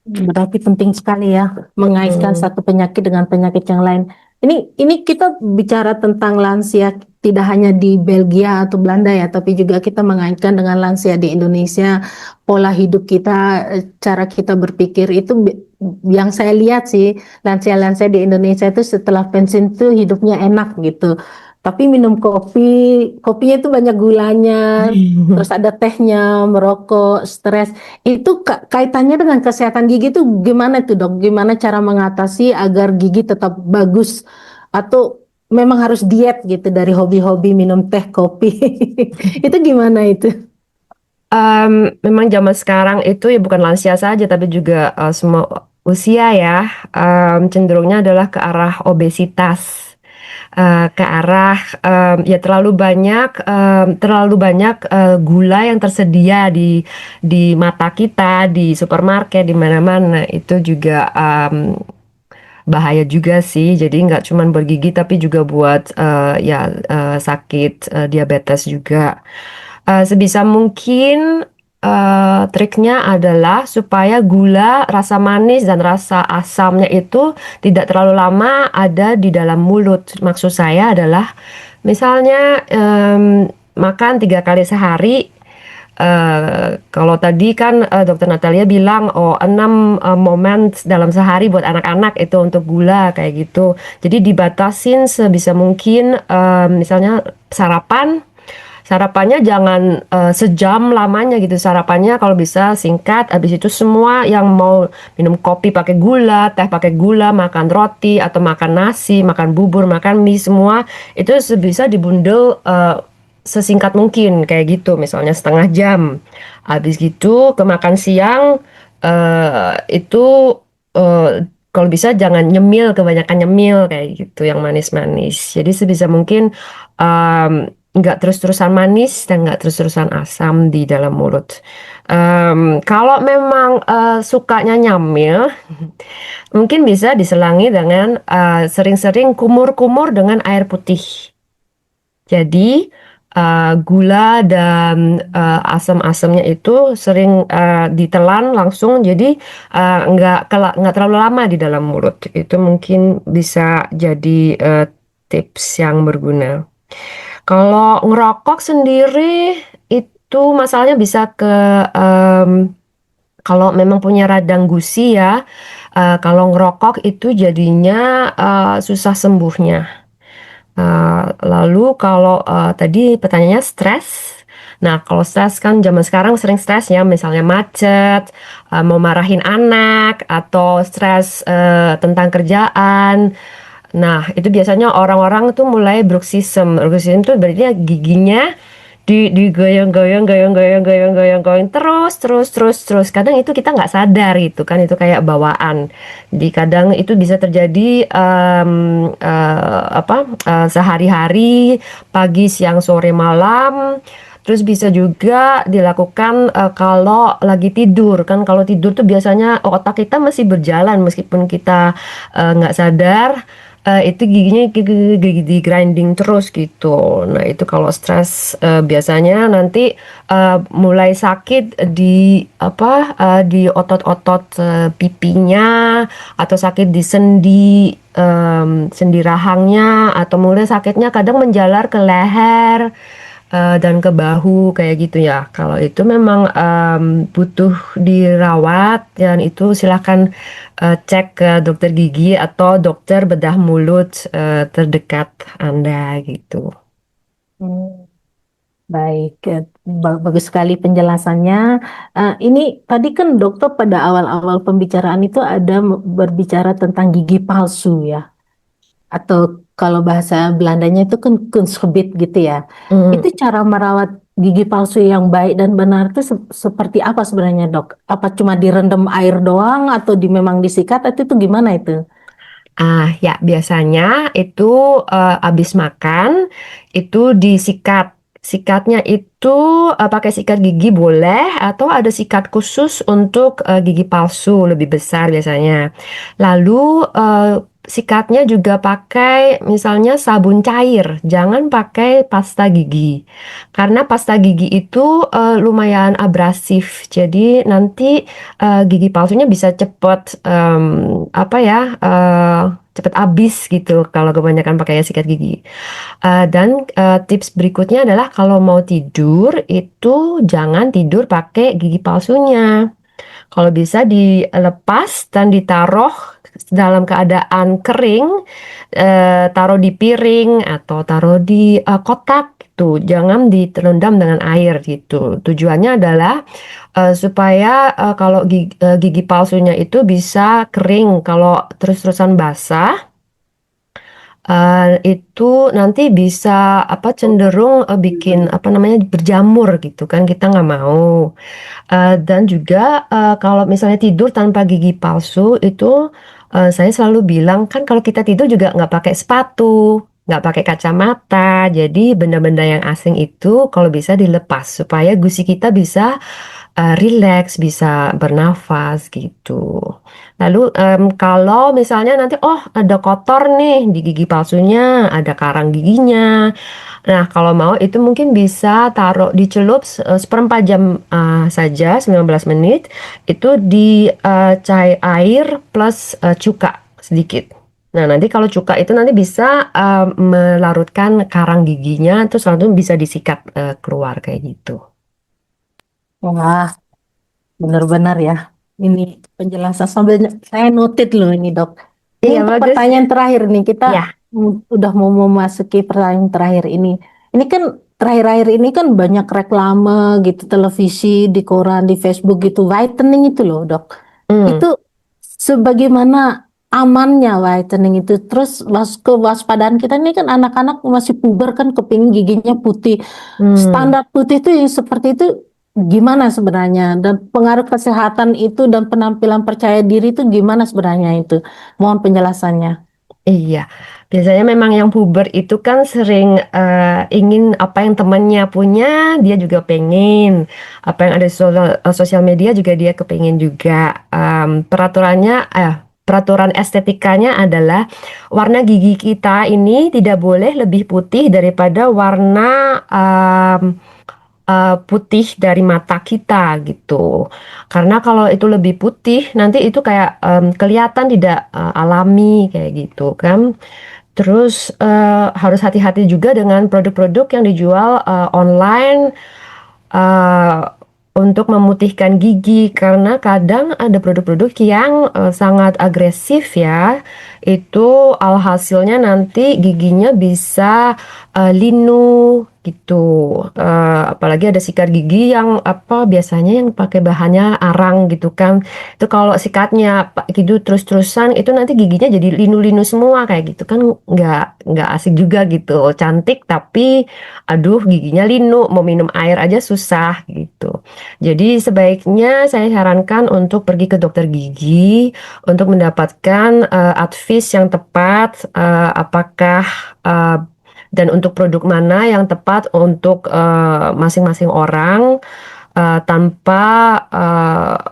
Berarti penting sekali ya mengaitkan Hmm. satu penyakit dengan penyakit yang lain. Ini kita bicara tentang lansia tidak hanya di Belgia atau Belanda ya, tapi juga kita mengaitkan dengan lansia di Indonesia, pola hidup kita, cara kita berpikir itu yang saya lihat sih lansia-lansia di Indonesia itu setelah pensiun itu hidupnya enak gitu. Tapi minum kopinya itu banyak gulanya, terus ada tehnya, merokok, stres. Itu kaitannya dengan kesehatan gigi itu gimana tuh dok? Gimana cara mengatasi agar gigi tetap bagus atau memang harus diet gitu dari hobi-hobi minum teh kopi? Itu gimana itu? Memang zaman sekarang itu ya bukan lansia saja, tapi juga semua usia ya, cenderungnya adalah ke arah obesitas. Ke arah ya terlalu banyak gula yang tersedia di mata kita, di supermarket, di mana-mana. Itu juga bahaya juga sih. Jadi nggak cuman buat gigi tapi juga buat ya sakit diabetes juga. Sebisa mungkin triknya adalah supaya gula, rasa manis dan rasa asamnya itu tidak terlalu lama ada di dalam mulut. Maksud saya adalah misalnya makan 3 kali sehari. Kalau tadi kan Dokter Natalia bilang, oh 6 momen dalam sehari buat anak-anak itu untuk gula kayak gitu. Jadi dibatasin sebisa mungkin, misalnya sarapannya jangan sejam lamanya gitu. Sarapannya kalau bisa singkat, habis itu semua yang mau minum kopi pakai gula, teh pakai gula, makan roti atau makan nasi, makan bubur, makan mie, semua itu bisa dibundel sesingkat mungkin kayak gitu, misalnya setengah jam. Habis gitu ke makan siang, itu kalau bisa jangan nyemil, kebanyakan nyemil kayak gitu, yang manis-manis. Jadi sebisa mungkin nggak terus-terusan manis dan nggak terus-terusan asam di dalam mulut. Kalau memang sukanya nyamil, mungkin bisa diselangi dengan sering-sering kumur-kumur dengan air putih. Jadi gula dan asam-asamnya itu sering ditelan langsung, jadi nggak terlalu lama di dalam mulut. Itu mungkin bisa jadi tips yang berguna. Kalau ngerokok sendiri itu masalahnya bisa kalau memang punya radang gusi ya, kalau ngerokok itu jadinya susah sembuhnya. Lalu kalau tadi pertanyaannya stres. Nah, kalau stres kan zaman sekarang sering stres ya, misalnya macet, mau marahin anak, atau stres tentang kerjaan. Nah, itu biasanya orang-orang tuh mulai bruxism. Bruxism itu berarti giginya digoyang-goyang, goyang-goyang terus, terus, terus, terus. Kadang itu kita nggak sadar gitu kan, itu kayak bawaan. Jadi kadang itu bisa terjadi sehari-hari, pagi, siang, sore, malam. Terus bisa juga dilakukan kalau lagi tidur kan. Kalau tidur tuh biasanya otak kita masih berjalan meskipun kita nggak sadar. Itu giginya di grinding terus gitu. Nah itu kalau stres biasanya nanti mulai sakit di apa di otot-otot pipinya atau sakit di sendi rahangnya atau mulai sakitnya kadang menjalar ke leher dan ke bahu kayak gitu ya. Kalau itu memang butuh dirawat dan itu silahkan cek ke dokter gigi atau dokter bedah mulut terdekat Anda gitu. Hmm, baik, bagus sekali penjelasannya. Ini tadi kan dokter pada awal-awal pembicaraan itu ada berbicara tentang gigi palsu ya, atau kalau bahasa Belandanya itu kan kunstgebit gitu ya. Hmm. Itu cara merawat gigi palsu yang baik dan benar itu seperti apa sebenarnya dok? Apa cuma direndam air doang atau memang disikat atau itu gimana itu? Ya biasanya itu habis makan itu disikat. Sikatnya itu pakai sikat gigi boleh atau ada sikat khusus untuk gigi palsu lebih besar biasanya. Lalu sikatnya juga pakai misalnya sabun cair, jangan pakai pasta gigi. Karena pasta gigi itu lumayan abrasif. Jadi nanti gigi palsunya bisa cepet apa ya cepet habis gitu kalau kebanyakan pakai sikat gigi. Dan tips berikutnya adalah kalau mau tidur itu jangan tidur pakai gigi palsunya. Kalau bisa dilepas dan ditaruh dalam keadaan kering, taruh di piring atau taruh di kotak gitu. Jangan direndam dengan air gitu. Tujuannya adalah supaya kalau gigi palsunya itu bisa kering. Kalau terus-terusan basah, itu nanti bisa apa cenderung bikin apa namanya berjamur gitu kan kita nggak mau. Dan juga kalau misalnya tidur tanpa gigi palsu itu saya selalu bilang kan kalau kita tidur juga nggak pakai sepatu, nggak pakai kacamata, jadi benda-benda yang asing itu kalau bisa dilepas supaya gusi kita bisa rileks, bisa bernafas gitu. Lalu kalau misalnya nanti oh ada kotor nih di gigi palsunya, ada karang giginya. Nah, kalau mau itu mungkin bisa taruh dicelup seperempat jam saja, 19 menit. Itu di cai air plus cuka sedikit. Nah, nanti kalau cuka itu nanti bisa melarutkan karang giginya, terus langsung bisa disikat keluar kayak gitu. Wah, benar-benar ya. Ini penjelasan sambil saya notit loh ini dok. Ini Iya, untuk bagus. pertanyaan terakhir nih kita Ya. udah mau memasuki pertanyaan terakhir ini. Ini kan terakhir-akhir ini kan banyak reklame gitu televisi di koran di Facebook gitu whitening itu loh dok. Hmm. Itu sebagaimana amannya whitening itu. Terus kewaspadaan kita ini kan anak-anak masih puber kan kepingin giginya putih. Hmm. Standar putih itu yang seperti itu gimana sebenarnya? Dan pengaruh kesehatan itu dan penampilan percaya diri itu gimana sebenarnya itu? Mohon penjelasannya. Iya, biasanya memang yang puber itu kan sering ingin apa yang temannya punya, dia juga pengen. Apa yang ada di sosial media juga dia kepengen juga. Peraturan estetikanya adalah warna gigi kita ini tidak boleh lebih putih daripada warna putih dari mata kita gitu. Karena kalau itu lebih putih, nanti itu kayak kelihatan tidak alami kayak gitu kan. Terus harus hati-hati juga dengan produk-produk yang dijual online eh, untuk memutihkan gigi karena kadang ada produk-produk yang sangat agresif ya. Itu alhasilnya nanti giginya bisa linu gitu. Apalagi ada sikat gigi yang apa biasanya yang pakai bahannya arang gitu kan. Itu kalau sikatnya gitu terus-terusan itu nanti giginya jadi linu-linu semua kayak gitu kan nggak asik juga gitu. Cantik tapi aduh giginya linu mau minum air aja susah gitu. Jadi sebaiknya saya sarankan untuk pergi ke dokter gigi untuk mendapatkan advice yang tepat apakah eh, dan untuk produk mana yang tepat untuk masing-masing orang. tanpa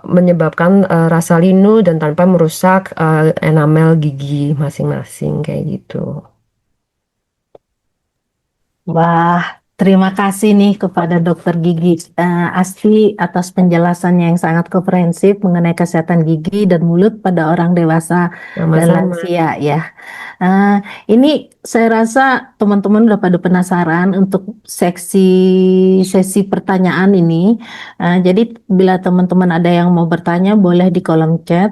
menyebabkan rasa linu dan tanpa merusak enamel gigi masing-masing kayak gitu. Wah, terima kasih nih kepada Dokter Gigi Asti atas penjelasannya yang sangat komprehensif mengenai kesehatan gigi dan mulut pada orang dewasa dan Sama-sama. lansia ya. Ini saya rasa teman-teman udah pada penasaran untuk sesi pertanyaan ini. Jadi bila teman-teman ada yang mau bertanya boleh di kolom chat,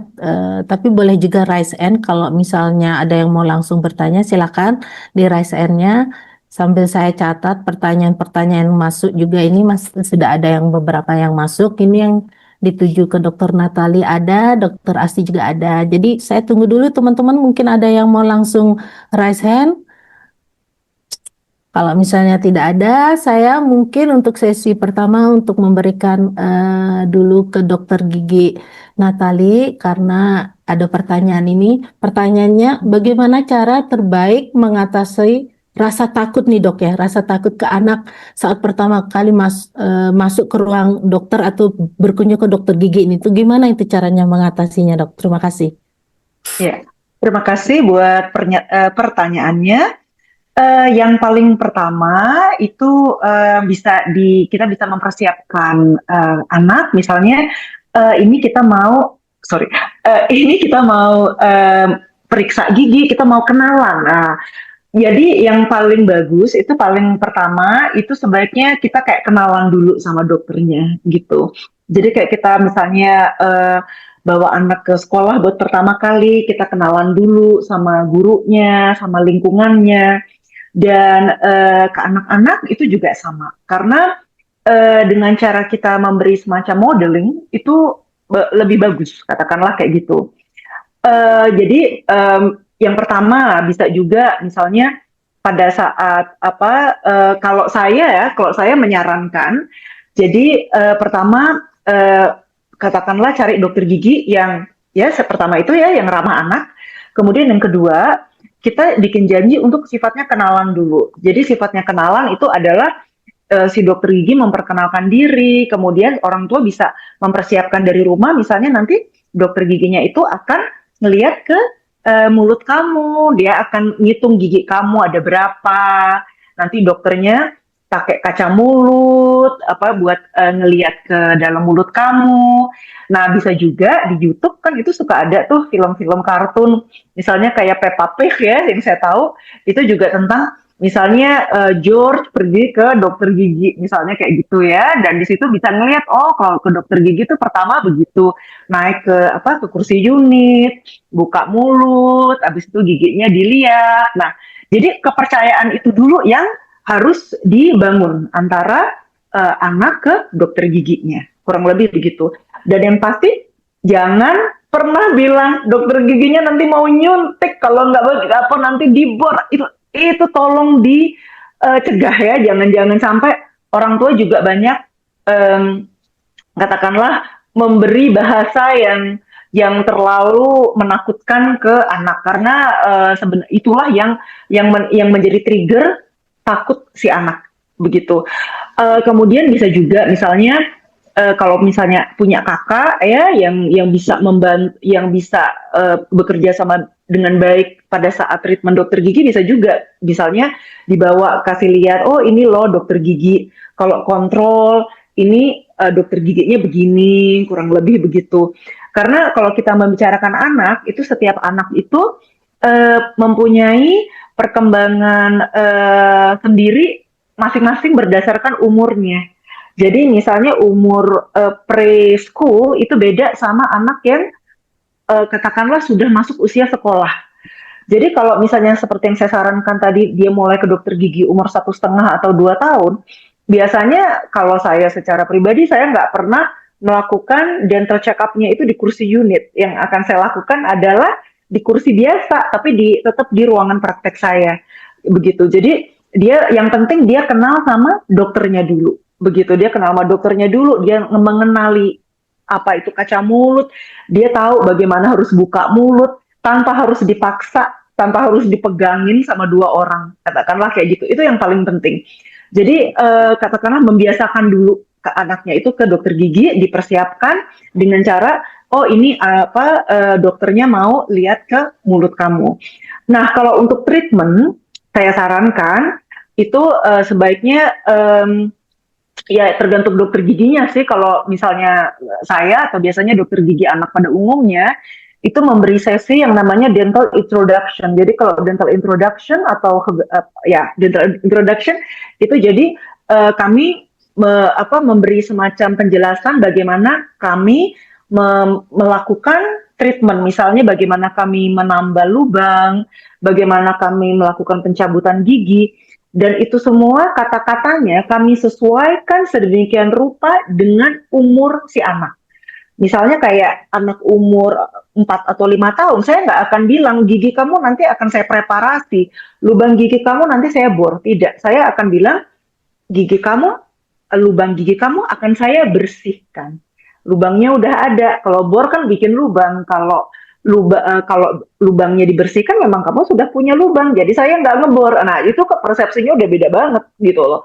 tapi boleh juga raise hand kalau misalnya ada yang mau langsung bertanya silakan di raise hand-nya. Sambil saya catat pertanyaan-pertanyaan masuk juga ini sudah ada yang beberapa yang masuk. Ini yang dituju ke Dokter Natali ada, Dokter Asti juga ada. Jadi saya tunggu dulu teman-teman, mungkin ada yang mau langsung raise hand. Kalau misalnya tidak ada, saya mungkin untuk sesi pertama untuk memberikan dulu ke Dokter Gigi Natali karena ada pertanyaan ini. Pertanyaannya, bagaimana cara terbaik mengatasi rasa takut nih dok ya, rasa takut ke anak saat pertama kali masuk ke ruang dokter atau berkunjung ke dokter gigi ini. Itu gimana itu caranya mengatasinya dok? Terima kasih. Ya, terima kasih buat pertanyaannya. Yang paling pertama itu kita bisa mempersiapkan anak, misalnya ini kita mau, ini kita mau periksa gigi, kita mau kenalan. Nah, jadi yang paling bagus itu paling pertama itu sebaiknya kita kayak kenalan dulu sama dokternya gitu. Jadi kayak kita misalnya bawa anak ke sekolah buat pertama kali, kita kenalan dulu sama gurunya, sama lingkungannya. Dan ke anak-anak itu juga sama, karena dengan cara kita memberi semacam modeling itu lebih bagus, katakanlah kayak gitu. Jadi yang pertama bisa juga misalnya pada saat kalau saya menyarankan, jadi pertama katakanlah cari dokter gigi yang ya pertama itu ya yang ramah anak, kemudian yang kedua kita bikin janji untuk sifatnya kenalan dulu. Jadi sifatnya kenalan itu adalah si dokter gigi memperkenalkan diri, kemudian orang tua bisa mempersiapkan dari rumah, misalnya nanti dokter giginya itu akan ngelihat ke mulut kamu, dia akan ngitung gigi kamu ada berapa, nanti dokternya pakai kaca mulut buat ngelihat ke dalam mulut kamu. Nah, bisa juga di YouTube kan itu suka ada tuh film-film kartun, misalnya kayak Peppa Pig ya, yang saya tahu itu juga tentang misalnya George pergi ke dokter gigi, misalnya kayak gitu ya, dan di situ bisa ngelihat kalau ke dokter gigi itu pertama begitu naik ke kursi unit, buka mulut, habis itu giginya dilihat. Nah, jadi kepercayaan itu dulu yang harus dibangun antara anak ke dokter giginya, kurang lebih begitu. Dan yang pasti jangan pernah bilang dokter giginya nanti mau nyuntik kalau nggak nanti dibor, itu tolong dicegah ya, jangan sampai. Orang tua juga banyak katakanlah memberi bahasa yang terlalu menakutkan ke anak, karena sebenarnya itulah yang menjadi trigger takut si anak begitu. Kemudian bisa juga misalnya kalau misalnya punya kakak ya yang bisa membantu, yang bisa bekerja sama dengan baik pada saat treatment dokter gigi, bisa juga misalnya dibawa kasih lihat, ini loh dokter gigi kalau kontrol ini dokter giginya begini, kurang lebih begitu. Karena kalau kita membicarakan anak, itu setiap anak itu mempunyai perkembangan sendiri masing-masing berdasarkan umurnya. Jadi misalnya umur preschool itu beda sama anak yang katakanlah sudah masuk usia sekolah. Jadi kalau misalnya seperti yang saya sarankan tadi, dia mulai ke dokter gigi umur 1,5 atau 2 tahun, biasanya kalau saya secara pribadi, saya nggak pernah melakukan dental check-up-nya itu di kursi unit. Yang akan saya lakukan adalah di kursi biasa, tapi tetap di ruangan praktek saya. Begitu. Jadi yang penting dia kenal sama dokternya dulu. Begitu, dia kenal sama dokternya dulu, dia mengenali apa itu kaca mulut, dia tahu bagaimana harus buka mulut tanpa harus dipaksa, tanpa harus dipegangin sama 2 orang, katakanlah kayak gitu. Itu yang paling penting. Jadi katakanlah membiasakan dulu ke anaknya itu ke dokter gigi, dipersiapkan dengan cara, oh ini dokternya mau lihat ke mulut kamu. Nah, kalau untuk treatment, saya sarankan itu sebaiknya ya tergantung dokter giginya sih. Kalau misalnya saya atau biasanya dokter gigi anak pada umumnya itu memberi sesi yang namanya dental introduction. Jadi kalau dental introduction atau dental introduction itu jadi kami memberi semacam penjelasan bagaimana kami melakukan treatment, misalnya bagaimana kami menambal lubang, bagaimana kami melakukan pencabutan gigi, dan itu semua kata-katanya kami sesuaikan sedemikian rupa dengan umur si anak. Misalnya kayak anak umur 4 atau 5 tahun, saya nggak akan bilang gigi kamu nanti akan saya preparasi, lubang gigi kamu nanti saya bor. Tidak, saya akan bilang lubang gigi kamu akan saya bersihkan. Lubangnya udah ada. Kalau bor kan bikin lubang. Kalau lubangnya dibersihkan, memang kamu sudah punya lubang. Jadi saya nggak ngebor. Nah itu persepsinya udah beda banget gitu loh.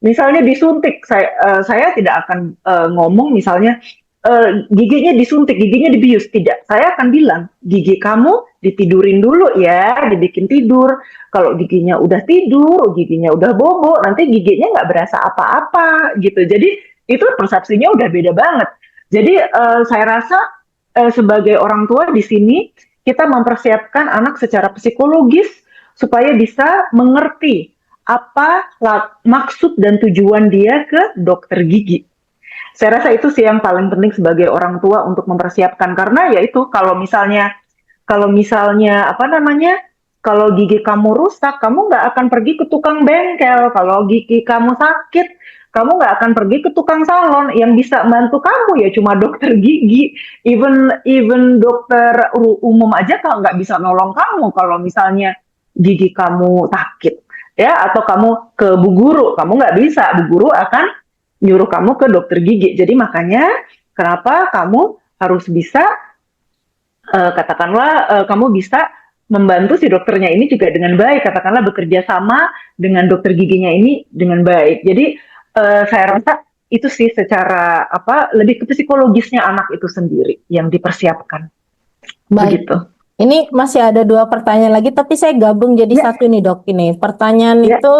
Misalnya disuntik, saya tidak akan ngomong misalnya giginya disuntik, giginya dibius. Tidak, saya akan bilang gigi kamu ditidurin dulu ya, dibikin tidur. Kalau giginya udah tidur, giginya udah bobo, nanti giginya nggak berasa apa-apa gitu. Jadi itu persepsinya udah beda banget. Jadi saya rasa sebagai orang tua di sini kita mempersiapkan anak secara psikologis supaya bisa mengerti apa maksud dan tujuan dia ke dokter gigi. Saya rasa itu sih yang paling penting sebagai orang tua untuk mempersiapkan, karena ya itu kalau misalnya kalau gigi kamu rusak, kamu nggak akan pergi ke tukang bengkel. Kalau gigi kamu sakit, kamu nggak akan pergi ke tukang salon. Yang bisa bantu kamu ya cuma dokter gigi. Even dokter umum aja kalau nggak bisa nolong kamu kalau misalnya gigi kamu sakit, ya, atau kamu ke bu guru, kamu nggak bisa. Bu guru akan nyuruh kamu ke dokter gigi. Jadi makanya kenapa kamu harus bisa kamu bisa membantu si dokternya ini juga dengan baik, katakanlah bekerja sama dengan dokter giginya ini dengan baik. Jadi saya rasa itu sih secara lebih ke psikologisnya anak itu sendiri yang dipersiapkan. Baik. Begitu. Ini masih ada 2 pertanyaan lagi, tapi saya gabung jadi satu nih dok. Ini pertanyaan itu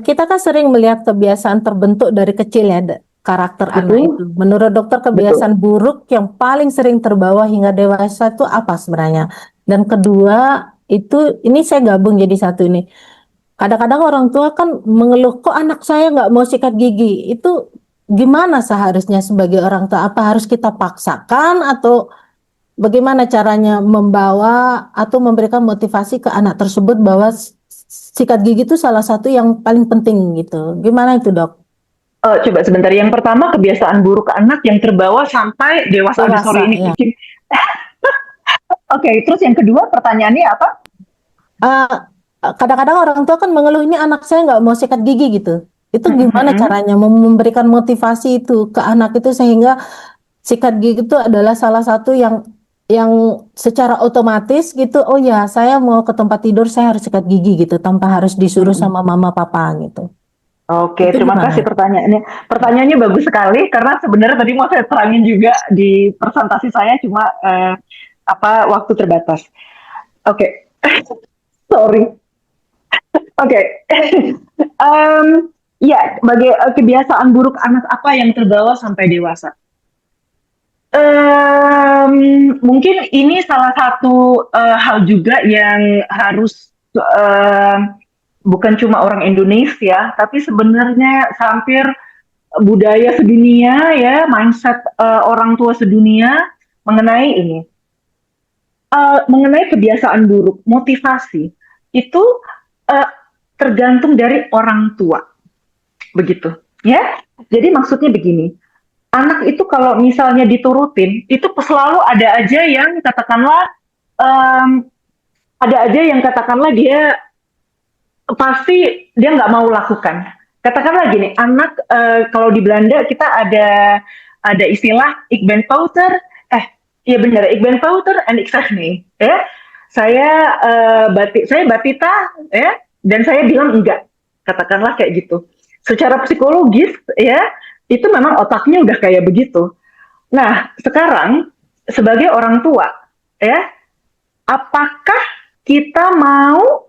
kita kan sering melihat kebiasaan terbentuk dari kecil ya, karakter anak itu. Menurut dokter kebiasaan buruk yang paling sering terbawa hingga dewasa itu apa sebenarnya? Dan kedua ini saya gabung jadi satu ini. Kadang-kadang orang tua kan mengeluh, kok anak saya nggak mau sikat gigi. Itu gimana seharusnya sebagai orang tua? Apa harus kita paksakan atau bagaimana caranya membawa atau memberikan motivasi ke anak tersebut bahwa sikat gigi itu salah satu yang paling penting gitu. Gimana itu dok? Coba sebentar. Yang pertama, kebiasaan buruk anak yang terbawa sampai dewasa. Sorry, ini Ya. Oke, terus yang kedua pertanyaannya apa? Kadang-kadang orang tua kan mengeluh ini anak saya nggak mau sikat gigi gitu. Itu gimana caranya memberikan motivasi itu ke anak itu sehingga sikat gigi itu adalah salah satu yang secara otomatis gitu, oh ya saya mau ke tempat tidur saya harus sikat gigi gitu tanpa harus disuruh sama mama papa gitu. Oke, Itu terima gimana? kasih pertanyaannya. Pertanyaannya bagus sekali karena sebenarnya tadi mau saya terangin juga di presentasi saya, cuma waktu terbatas. Oke. Sorry. Oke. Ya, kebiasaan buruk anak apa yang terbawa sampai dewasa? Mungkin ini salah satu hal juga yang harus bukan cuma orang Indonesia, tapi sebenarnya hampir budaya sedunia ya, mindset orang tua sedunia mengenai ini, mengenai kebiasaan buruk, motivasi itu tergantung dari orang tua, begitu ya. Jadi maksudnya begini. Anak itu kalau misalnya diturutin, itu selalu ada aja yang katakanlah dia pasti dia nggak mau lakukan. Katakanlah gini, anak kalau di Belanda kita ada istilah ik ben pouter, iya benar, ik ben pouter en ik zeg nee, ya. Saya batita, ya, dan saya bilang enggak. Katakanlah kayak gitu. Secara psikologis, ya. itu memang otaknya udah kayak begitu. Nah, sekarang sebagai orang tua, ya, apakah kita mau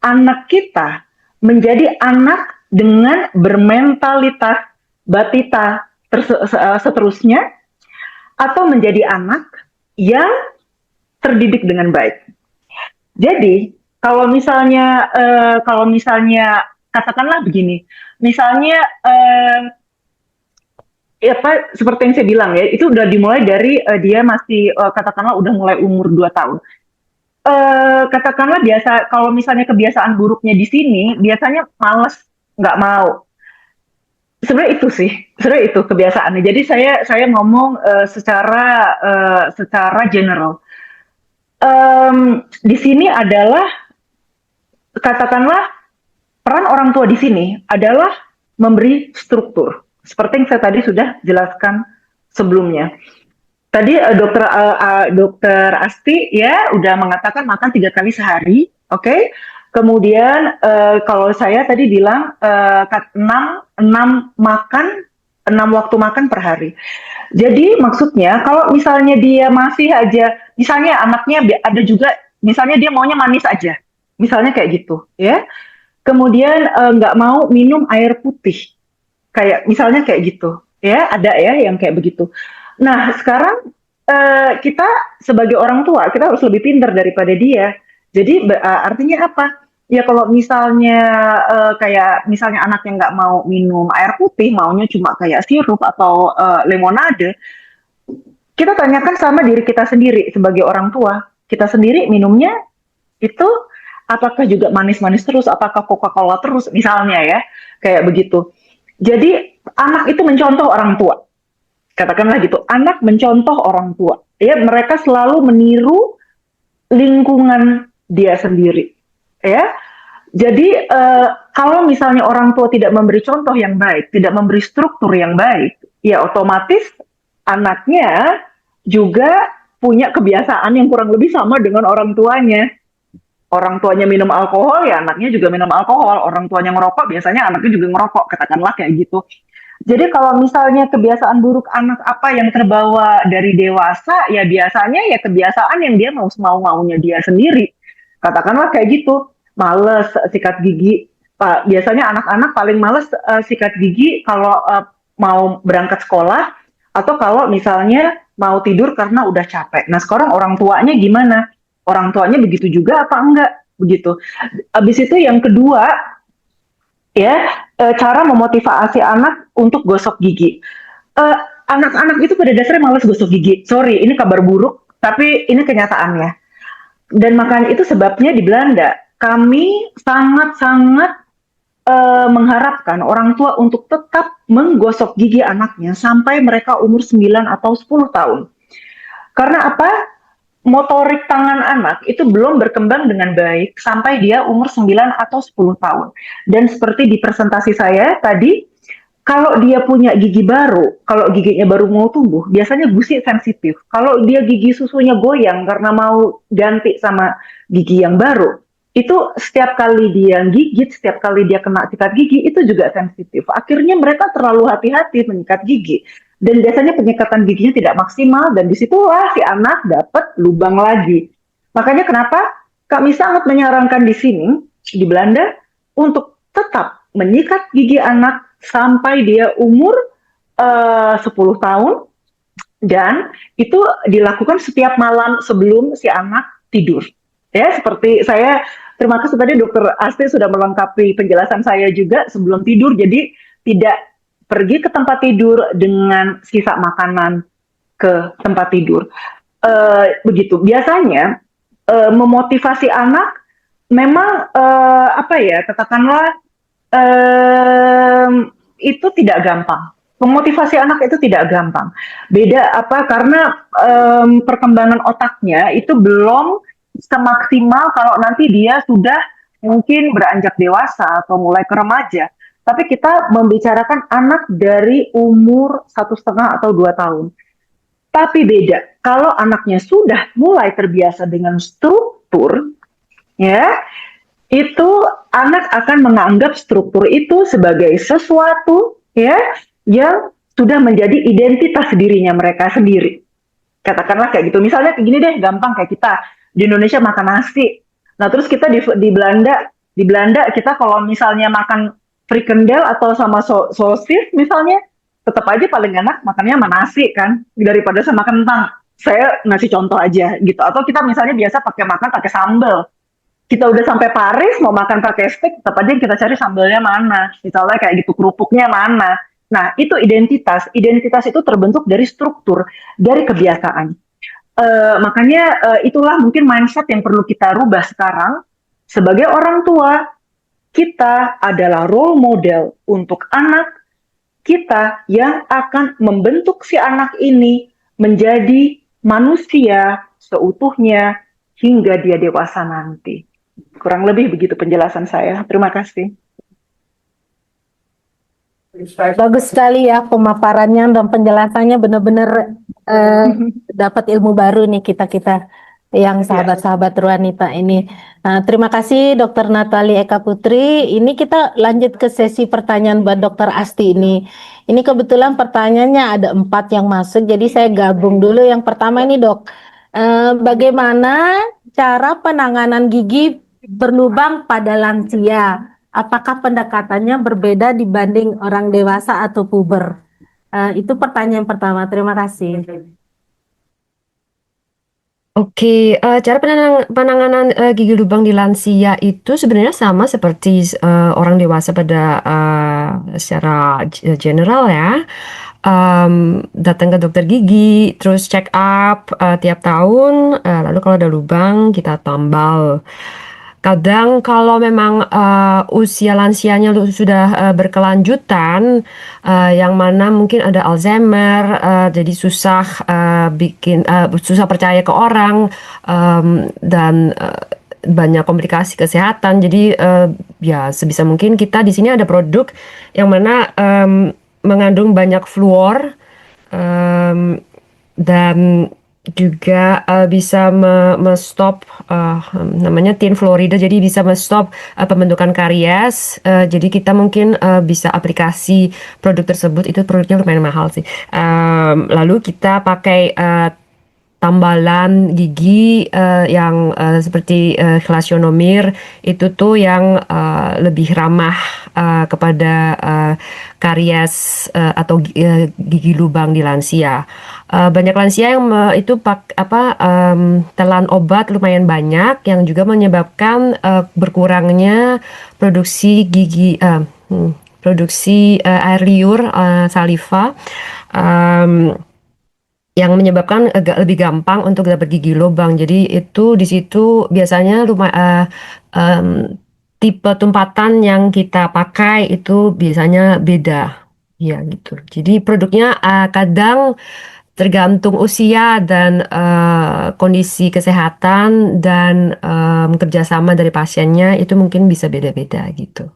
anak kita menjadi anak dengan bermentalitas batita seterusnya, atau menjadi anak yang terdidik dengan baik? Jadi kalau misalnya katakanlah begini, misalnya ya Pak, seperti yang saya bilang ya, itu udah dimulai dari dia masih katakanlah udah mulai umur 2 tahun. Katakanlah biasa, kalau misalnya kebiasaan buruknya di sini, biasanya malas, nggak mau. Sebenarnya itu kebiasaannya. Jadi saya ngomong secara general. Di sini adalah, katakanlah, peran orang tua di sini adalah memberi struktur. Seperti yang saya tadi sudah jelaskan sebelumnya. Tadi dokter Asti ya udah mengatakan makan 3 kali sehari, oke? Kemudian kalau saya tadi bilang 6 waktu makan per hari. Jadi maksudnya kalau misalnya dia masih aja, misalnya anaknya ada juga, misalnya dia maunya manis aja, misalnya kayak gitu, ya. Kemudian nggak mau minum air putih, kayak misalnya kayak gitu, ya, ada ya yang kayak begitu. Nah, sekarang kita sebagai orang tua, kita harus lebih pintar daripada dia. Jadi artinya apa? Ya kalau misalnya kayak misalnya anaknya nggak mau minum air putih, maunya cuma kayak sirup atau lemonade, kita tanyakan sama diri kita sendiri sebagai orang tua. Kita sendiri minumnya itu apakah juga manis-manis terus, apakah Coca-Cola terus, misalnya ya, kayak begitu. Jadi anak itu mencontoh orang tua, katakanlah gitu. Anak mencontoh orang tua, ya, mereka selalu meniru lingkungan dia sendiri, ya. Jadi kalau misalnya orang tua tidak memberi contoh yang baik, tidak memberi struktur yang baik, ya otomatis anaknya juga punya kebiasaan yang kurang lebih sama dengan orang tuanya. Orang tuanya minum alkohol, ya anaknya juga minum alkohol. Orang tuanya ngerokok, biasanya anaknya juga ngerokok, katakanlah kayak gitu. Jadi kalau misalnya kebiasaan buruk anak apa yang terbawa dari dewasa, ya biasanya ya kebiasaan yang dia mau-maunya dia sendiri. Katakanlah kayak gitu, males sikat gigi. Biasanya anak-anak paling males sikat gigi kalau mau berangkat sekolah, atau kalau misalnya mau tidur karena udah capek. Nah sekarang orang tuanya gimana? Orang tuanya begitu juga apa enggak? Begitu. Habis itu yang kedua, ya, cara memotivasi anak untuk gosok gigi. Anak-anak itu pada dasarnya malas gosok gigi. Sorry, ini kabar buruk, tapi ini kenyataannya. Dan makanya itu sebabnya di Belanda, kami sangat-sangat mengharapkan orang tua untuk tetap menggosok gigi anaknya sampai mereka umur 9 atau 10 tahun. Karena apa? Motorik tangan anak itu belum berkembang dengan baik sampai dia umur 9 atau 10 tahun. Dan seperti di presentasi saya tadi, kalau dia punya gigi baru, kalau giginya baru mau tumbuh, biasanya gusi sensitif. Kalau dia gigi susunya goyang karena mau ganti sama gigi yang baru, itu setiap kali dia gigit, setiap kali dia kena sikat gigi, itu juga sensitif. Akhirnya mereka terlalu hati-hati menyikat gigi. Dan biasanya penyekatan giginya tidak maksimal, dan disitulah si anak dapat lubang lagi. Makanya kenapa kami sangat menyarankan di sini, di Belanda, untuk tetap menyikat gigi anak sampai dia umur 10 tahun, dan itu dilakukan setiap malam sebelum si anak tidur. Ya, seperti saya, terima kasih tadi Dokter Asti sudah melengkapi penjelasan saya juga sebelum tidur, jadi tidak pergi ke tempat tidur dengan sisa makanan ke tempat tidur. Begitu. Biasanya memotivasi anak memang katakanlah itu tidak gampang. Memotivasi anak itu tidak gampang. Beda apa? Karena perkembangan otaknya itu belum semaksimal kalau nanti dia sudah mungkin beranjak dewasa atau mulai ke remaja. Tapi kita membicarakan anak dari umur 1,5 atau 2 tahun. Tapi beda, kalau anaknya sudah mulai terbiasa dengan struktur, ya, itu anak akan menganggap struktur itu sebagai sesuatu, ya, yang sudah menjadi identitas dirinya mereka sendiri. Katakanlah kayak gitu. Misalnya gini deh, gampang kayak kita di Indonesia makan nasi. Nah, terus kita di Belanda kita kalau misalnya makan frikandel atau sama sosis misalnya, tetap aja paling enak makannya sama nasi kan daripada sama kentang. Saya ngasih contoh aja gitu. Atau kita misalnya biasa pakai sambal. Kita udah sampai Paris mau makan pakai steak, tetap aja kita cari sambalnya mana. Misalnya kayak gitu, kerupuknya mana. Nah, itu identitas. Identitas itu terbentuk dari struktur, dari kebiasaan. Makanya itulah mungkin mindset yang perlu kita rubah sekarang. Sebagai orang tua, kita adalah role model untuk anak kita yang akan membentuk si anak ini menjadi manusia seutuhnya hingga dia dewasa nanti. Kurang lebih begitu penjelasan saya. Terima kasih. Bagus sekali ya pemaparannya dan penjelasannya, benar-benar dapat ilmu baru nih kita yang sahabat-sahabat wanita ini. Nah, terima kasih Dokter Natali Eka Putri. Ini kita lanjut ke sesi pertanyaan buat Dokter Asti ini. Ini kebetulan pertanyaannya ada 4 yang masuk, jadi saya gabung dulu. Yang pertama ini Dok, bagaimana cara penanganan gigi berlubang pada lansia? Apakah pendekatannya berbeda dibanding orang dewasa atau puber? Itu pertanyaan pertama. Terima kasih. Oke, cara penanganan gigi lubang di lansia itu sebenarnya sama seperti orang dewasa pada secara general ya. Datang ke dokter gigi, terus check up tiap tahun, lalu kalau ada lubang kita tambal. Kadang kalau memang usia lansianya sudah berkelanjutan, yang mana mungkin ada Alzheimer, jadi susah susah percaya ke orang, dan banyak komplikasi kesehatan. Jadi ya sebisa mungkin kita di sini ada produk yang mana mengandung banyak fluor, dan juga bisa stop namanya tin fluorida, jadi bisa stop pembentukan karies. Jadi kita mungkin bisa aplikasi produk tersebut, itu produknya lumayan mahal sih. Lalu kita pakai tambalan gigi yang seperti Glasionomir, itu tuh yang lebih ramah kepada karies atau gigi lubang di lansia. Banyak lansia yang itu telan obat lumayan banyak, yang juga menyebabkan berkurangnya produksi produksi air liur, saliva, yang menyebabkan agak lebih gampang untuk dapat gigi lubang. Jadi itu di situ biasanya tipe tumpatan yang kita pakai itu biasanya beda, ya gitu. Jadi produknya kadang tergantung usia dan kondisi kesehatan dan kerjasama dari pasiennya, itu mungkin bisa beda-beda gitu.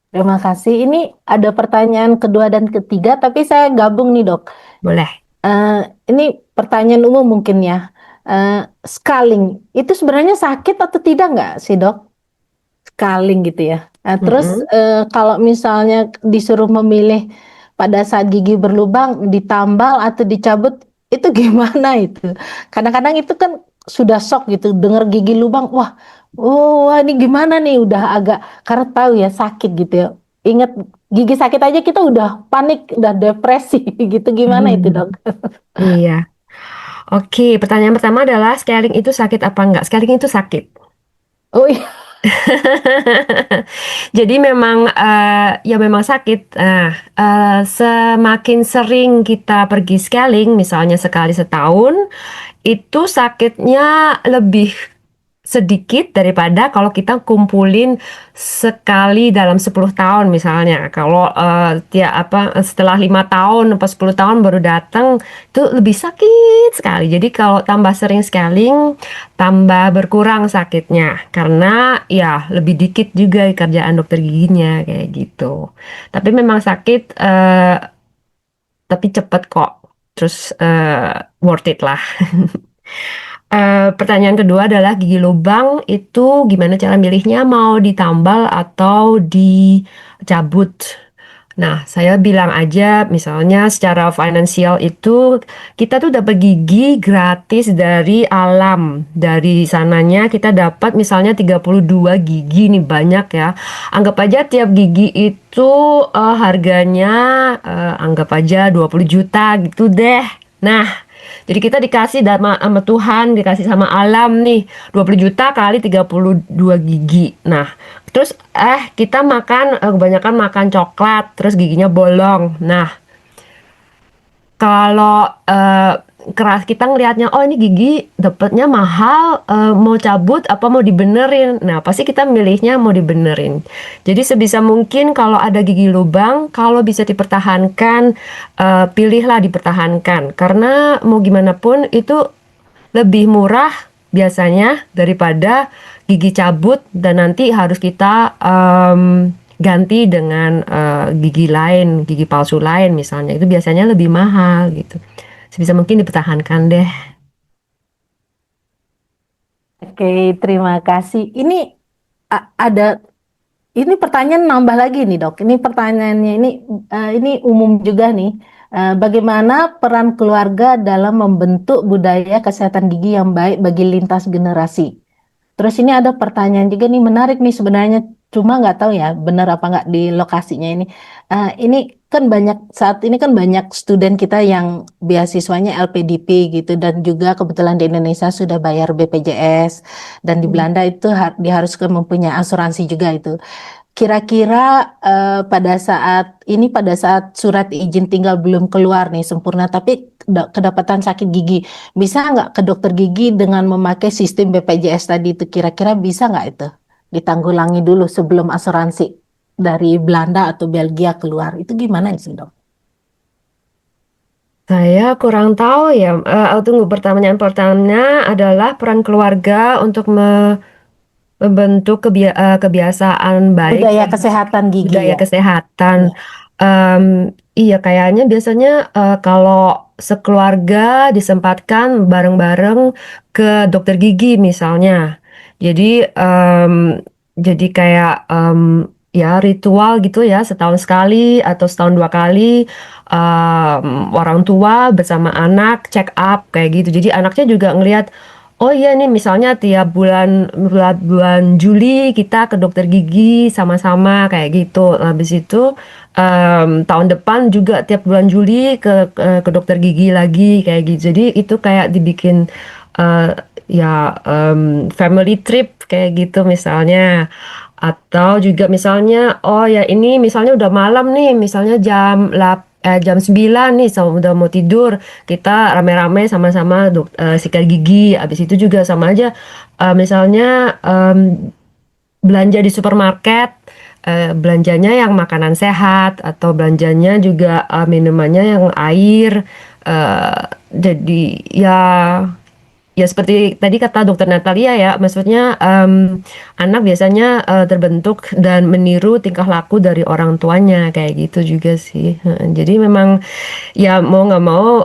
Terima kasih. Ini ada pertanyaan kedua dan ketiga, tapi saya gabung nih Dok. Boleh. Ini pertanyaan umum mungkin ya. Scaling itu sebenarnya sakit atau tidak nggak sih Dok? Scaling gitu ya. Terus kalau misalnya disuruh memilih pada saat gigi berlubang ditambal atau dicabut, itu gimana itu? Kadang-kadang itu kan sudah shock gitu, dengar gigi lubang, wah ini gimana nih? Udah agak, karena tahu ya sakit gitu ya. Ingat gigi sakit aja kita udah panik, udah depresi gitu. Gimana itu Dok? Iya. Oke, pertanyaan pertama adalah scaling itu sakit apa enggak? Scaling itu sakit. Oh iya. Jadi memang ya memang sakit. Semakin sering kita pergi scaling, misalnya sekali setahun, itu sakitnya lebih sedikit daripada kalau kita kumpulin sekali dalam 10 tahun misalnya. Kalau setelah 5 tahun atau 10 tahun baru datang, itu lebih sakit sekali. Jadi kalau tambah sering scaling, tambah berkurang sakitnya, karena ya lebih dikit juga kerjaan dokter giginya kayak gitu. Tapi memang sakit, tapi cepet kok. Terus worth it lah. Pertanyaan kedua adalah gigi lubang itu gimana cara milihnya, mau ditambal atau dicabut. Nah, saya bilang aja misalnya secara finansial itu kita tuh dapat gigi gratis dari alam. Dari sananya kita dapat misalnya 32 gigi nih banyak ya. Anggap aja tiap gigi itu harganya anggap aja 20 juta gitu deh. Nah, jadi kita dikasih sama Tuhan, dikasih sama alam nih 20 juta kali 32 gigi. Nah, terus kita makan kebanyakan makan coklat, terus giginya bolong. Nah, kalau keras kita ngelihatnya, oh ini gigi dapatnya mahal, mau cabut apa mau dibenerin? Nah, pasti kita milihnya mau dibenerin. Jadi sebisa mungkin kalau ada gigi lubang, kalau bisa dipertahankan, pilihlah dipertahankan. Karena mau gimana pun itu lebih murah biasanya daripada gigi cabut dan nanti harus kita ganti dengan gigi lain, gigi palsu lain misalnya. Itu biasanya lebih mahal gitu. Sebisa mungkin dipertahankan deh. Oke, terima kasih. Ada ini pertanyaan nambah lagi nih dok. Ini pertanyaannya ini umum juga nih. Bagaimana peran keluarga dalam membentuk budaya kesehatan gigi yang baik bagi lintas generasi? Terus ini ada pertanyaan juga nih menarik nih sebenarnya, cuma nggak tahu ya benar apa nggak di lokasinya ini. Ini kan saat ini kan banyak student kita yang beasiswanya LPDP gitu dan juga kebetulan di Indonesia sudah bayar BPJS dan di Belanda itu diharuskan mempunyai asuransi juga itu. Kira-kira pada saat surat izin tinggal belum keluar nih sempurna, tapi kedapatan sakit gigi, bisa nggak ke dokter gigi dengan memakai sistem BPJS tadi itu? Kira-kira bisa nggak itu ditanggulangi dulu sebelum asuransi dari Belanda atau Belgia keluar? Itu gimana sih dok? Saya kurang tahu ya. Tunggu, pertanyaan pertama adalah peran keluarga untuk membentuk kebiasaan baik Budaya kesehatan gigi budaya ya. kesehatan. Iya, kayaknya biasanya kalau sekeluarga disempatkan bareng-bareng ke dokter gigi misalnya. Jadi jadi kayak ya ritual gitu ya, setahun sekali atau setahun dua kali orang tua bersama anak check up kayak gitu. Jadi anaknya juga ngelihat, oh iya nih misalnya tiap bulan Juli kita ke dokter gigi sama-sama kayak gitu. Habis itu tahun depan juga tiap bulan Juli ke dokter gigi lagi kayak gitu. Jadi itu kayak dibikin eh, ya family trip kayak gitu misalnya. Atau juga misalnya, oh ya ini misalnya udah malam nih, misalnya jam 9 nih, udah mau tidur, kita rame-rame sama-sama sikat gigi. Habis itu juga sama aja, misalnya belanja di supermarket, belanjanya yang makanan sehat atau belanjanya juga minumannya yang air. Jadi ya ya seperti tadi kata dokter Natalia ya, maksudnya anak biasanya terbentuk dan meniru tingkah laku dari orang tuanya kayak gitu juga sih. Jadi memang ya mau nggak mau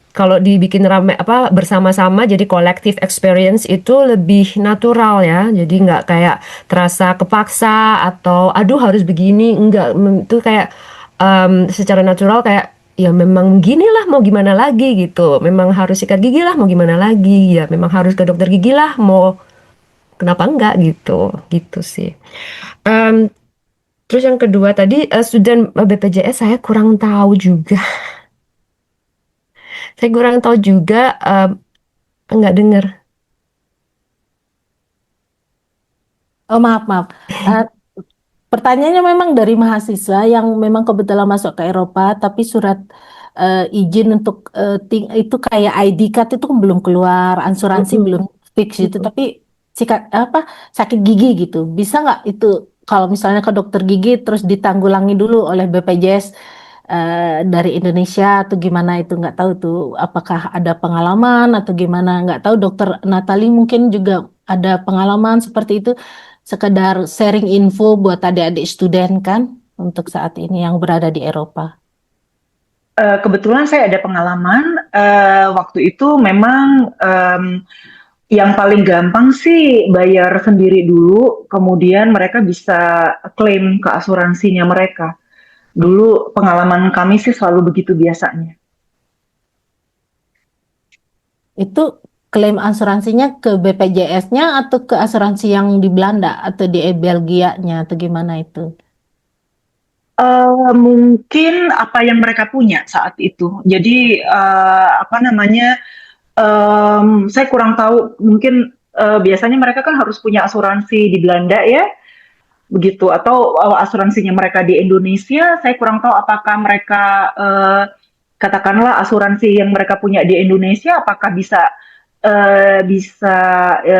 kalau dibikin rame apa bersama-sama jadi collective experience itu lebih natural ya. Jadi nggak kayak terasa kepaksa atau aduh harus begini, enggak. Itu kayak secara natural kayak ya memang gini lah mau gimana lagi gitu. Memang harus sikat gigi lah mau gimana lagi. Ya memang harus ke dokter gigi lah mau kenapa enggak gitu. Gitu sih. Em, Terus yang kedua tadi student BPJS saya kurang tahu juga. Saya kurang tahu juga, nggak dengar. Oh maaf maaf. Eh, Pertanyaannya memang dari mahasiswa yang memang kebetulan masuk ke Eropa, tapi surat izin untuk itu kayak ID card itu belum keluar, asuransi Mm-mm. belum fix gitu, Mm-mm. tapi apa sakit gigi gitu, bisa nggak itu kalau misalnya ke dokter gigi terus ditanggulangi dulu oleh BPJS dari Indonesia atau gimana itu nggak tahu tuh, apakah ada pengalaman atau gimana nggak tahu dokter Natali mungkin juga ada pengalaman seperti itu sekedar sharing info buat adik-adik student kan untuk saat ini yang berada di Eropa. Kebetulan saya ada pengalaman waktu itu memang Yang paling gampang sih bayar sendiri dulu, kemudian mereka bisa klaim ke asuransinya mereka. Dulu pengalaman kami sih selalu begitu biasanya. Itu klaim asuransinya ke BPJS-nya atau ke asuransi yang di Belanda atau di Belgia-nya atau gimana itu? Mungkin apa yang mereka punya saat itu. Jadi apa namanya? Saya kurang tahu. Mungkin biasanya mereka kan harus punya asuransi di Belanda ya, begitu. Atau asuransinya mereka di Indonesia. Saya kurang tahu apakah mereka katakanlah asuransi yang mereka punya di Indonesia, apakah bisa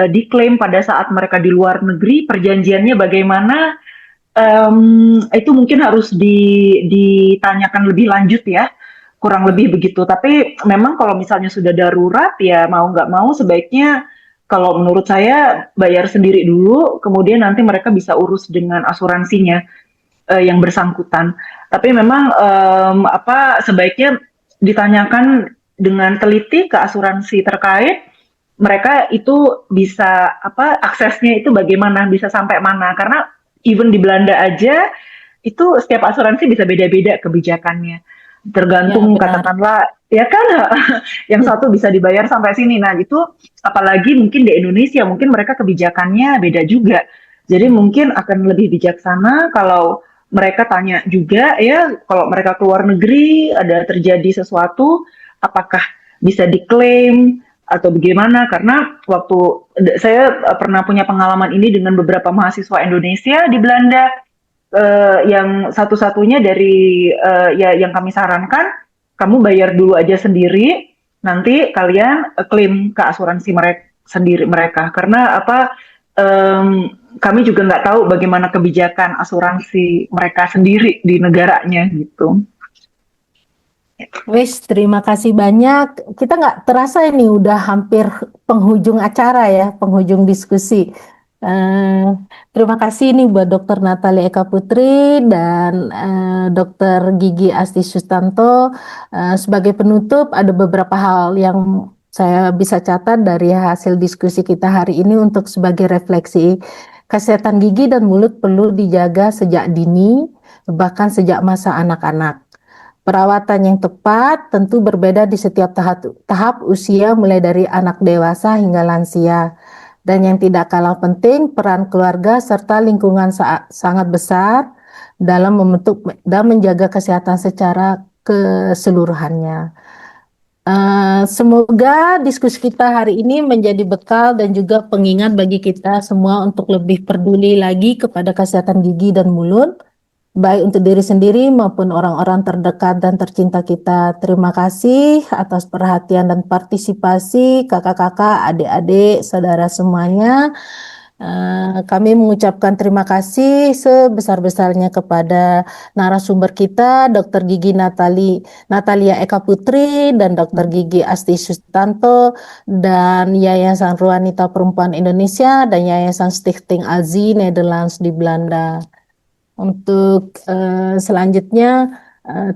diklaim pada saat mereka di luar negeri. Perjanjiannya bagaimana? Itu mungkin harus ditanyakan lebih lanjut ya, kurang lebih begitu. Tapi memang kalau misalnya sudah darurat ya mau nggak mau sebaiknya kalau menurut saya bayar sendiri dulu, kemudian nanti mereka bisa urus dengan asuransinya yang bersangkutan. Tapi memang apa sebaiknya ditanyakan dengan teliti ke asuransi terkait mereka itu bisa apa aksesnya itu bagaimana, bisa sampai mana, karena even di Belanda aja itu setiap asuransi bisa beda-beda kebijakannya, Ya, tergantung benar. katakanlah ya kan yang satu bisa dibayar sampai sini, nah itu apalagi mungkin di Indonesia mungkin mereka kebijakannya beda juga, jadi mungkin akan lebih bijaksana kalau mereka tanya juga ya kalau mereka keluar negeri ada terjadi sesuatu apakah bisa diklaim atau bagaimana, karena waktu saya pernah punya pengalaman ini dengan beberapa mahasiswa Indonesia di Belanda, yang satu-satunya dari ya yang kami sarankan kamu bayar dulu aja sendiri, nanti kalian klaim ke asuransi mereka karena apa, kami juga nggak tahu bagaimana kebijakan asuransi mereka sendiri di negaranya gitu. Wes, terima kasih banyak. Kita nggak terasa ini udah hampir penghujung acara ya, penghujung diskusi. Eh, Terima kasih nih buat Dokter Natalia Eka Putri dan Dokter Gigi Asti Sustanto. Sebagai penutup, ada beberapa hal yang saya bisa catat dari hasil diskusi kita hari ini untuk sebagai refleksi. Kesehatan gigi dan mulut perlu dijaga sejak dini, bahkan sejak masa anak-anak. Perawatan yang tepat tentu berbeda di setiap tahap usia mulai dari anak dewasa hingga lansia. Dan yang tidak kalah penting, peran keluarga serta lingkungan sangat besar dalam membentuk dan menjaga kesehatan secara keseluruhannya. Semoga diskusi kita hari ini menjadi bekal dan juga pengingat bagi kita semua untuk lebih peduli lagi kepada kesehatan gigi dan mulut, baik untuk diri sendiri maupun orang-orang terdekat dan tercinta kita. Terima kasih atas perhatian dan partisipasi kakak-kakak, adik-adik, saudara semuanya. Kami mengucapkan terima kasih sebesar-besarnya kepada narasumber kita, Dr. Gigi Natalia Eka Putri dan Dr. Gigi Asti Sustanto dan Yayasan Ruanita Perempuan Indonesia dan Yayasan Stichting Azi Nederlands di Belanda. Untuk selanjutnya,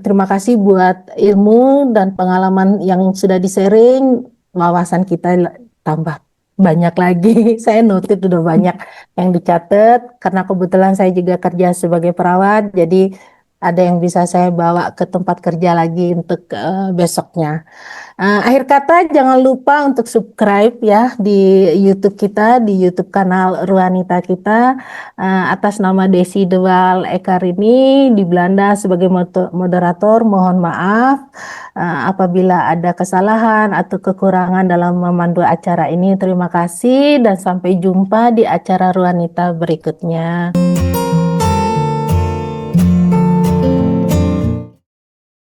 terima kasih buat ilmu dan pengalaman yang sudah di-sharing, wawasan kita tambah banyak lagi. Saya notit udah banyak yang dicatat, karena kebetulan saya juga kerja sebagai perawat, jadi ada yang bisa saya bawa ke tempat kerja lagi untuk besoknya. Akhir kata, jangan lupa untuk subscribe ya di YouTube kita, di YouTube kanal Ruanita kita. Atas nama Desi Dewal Ekarini di Belanda sebagai moderator, mohon maaf apabila ada kesalahan atau kekurangan dalam memandu acara ini. Terima kasih dan sampai jumpa di acara Ruanita berikutnya.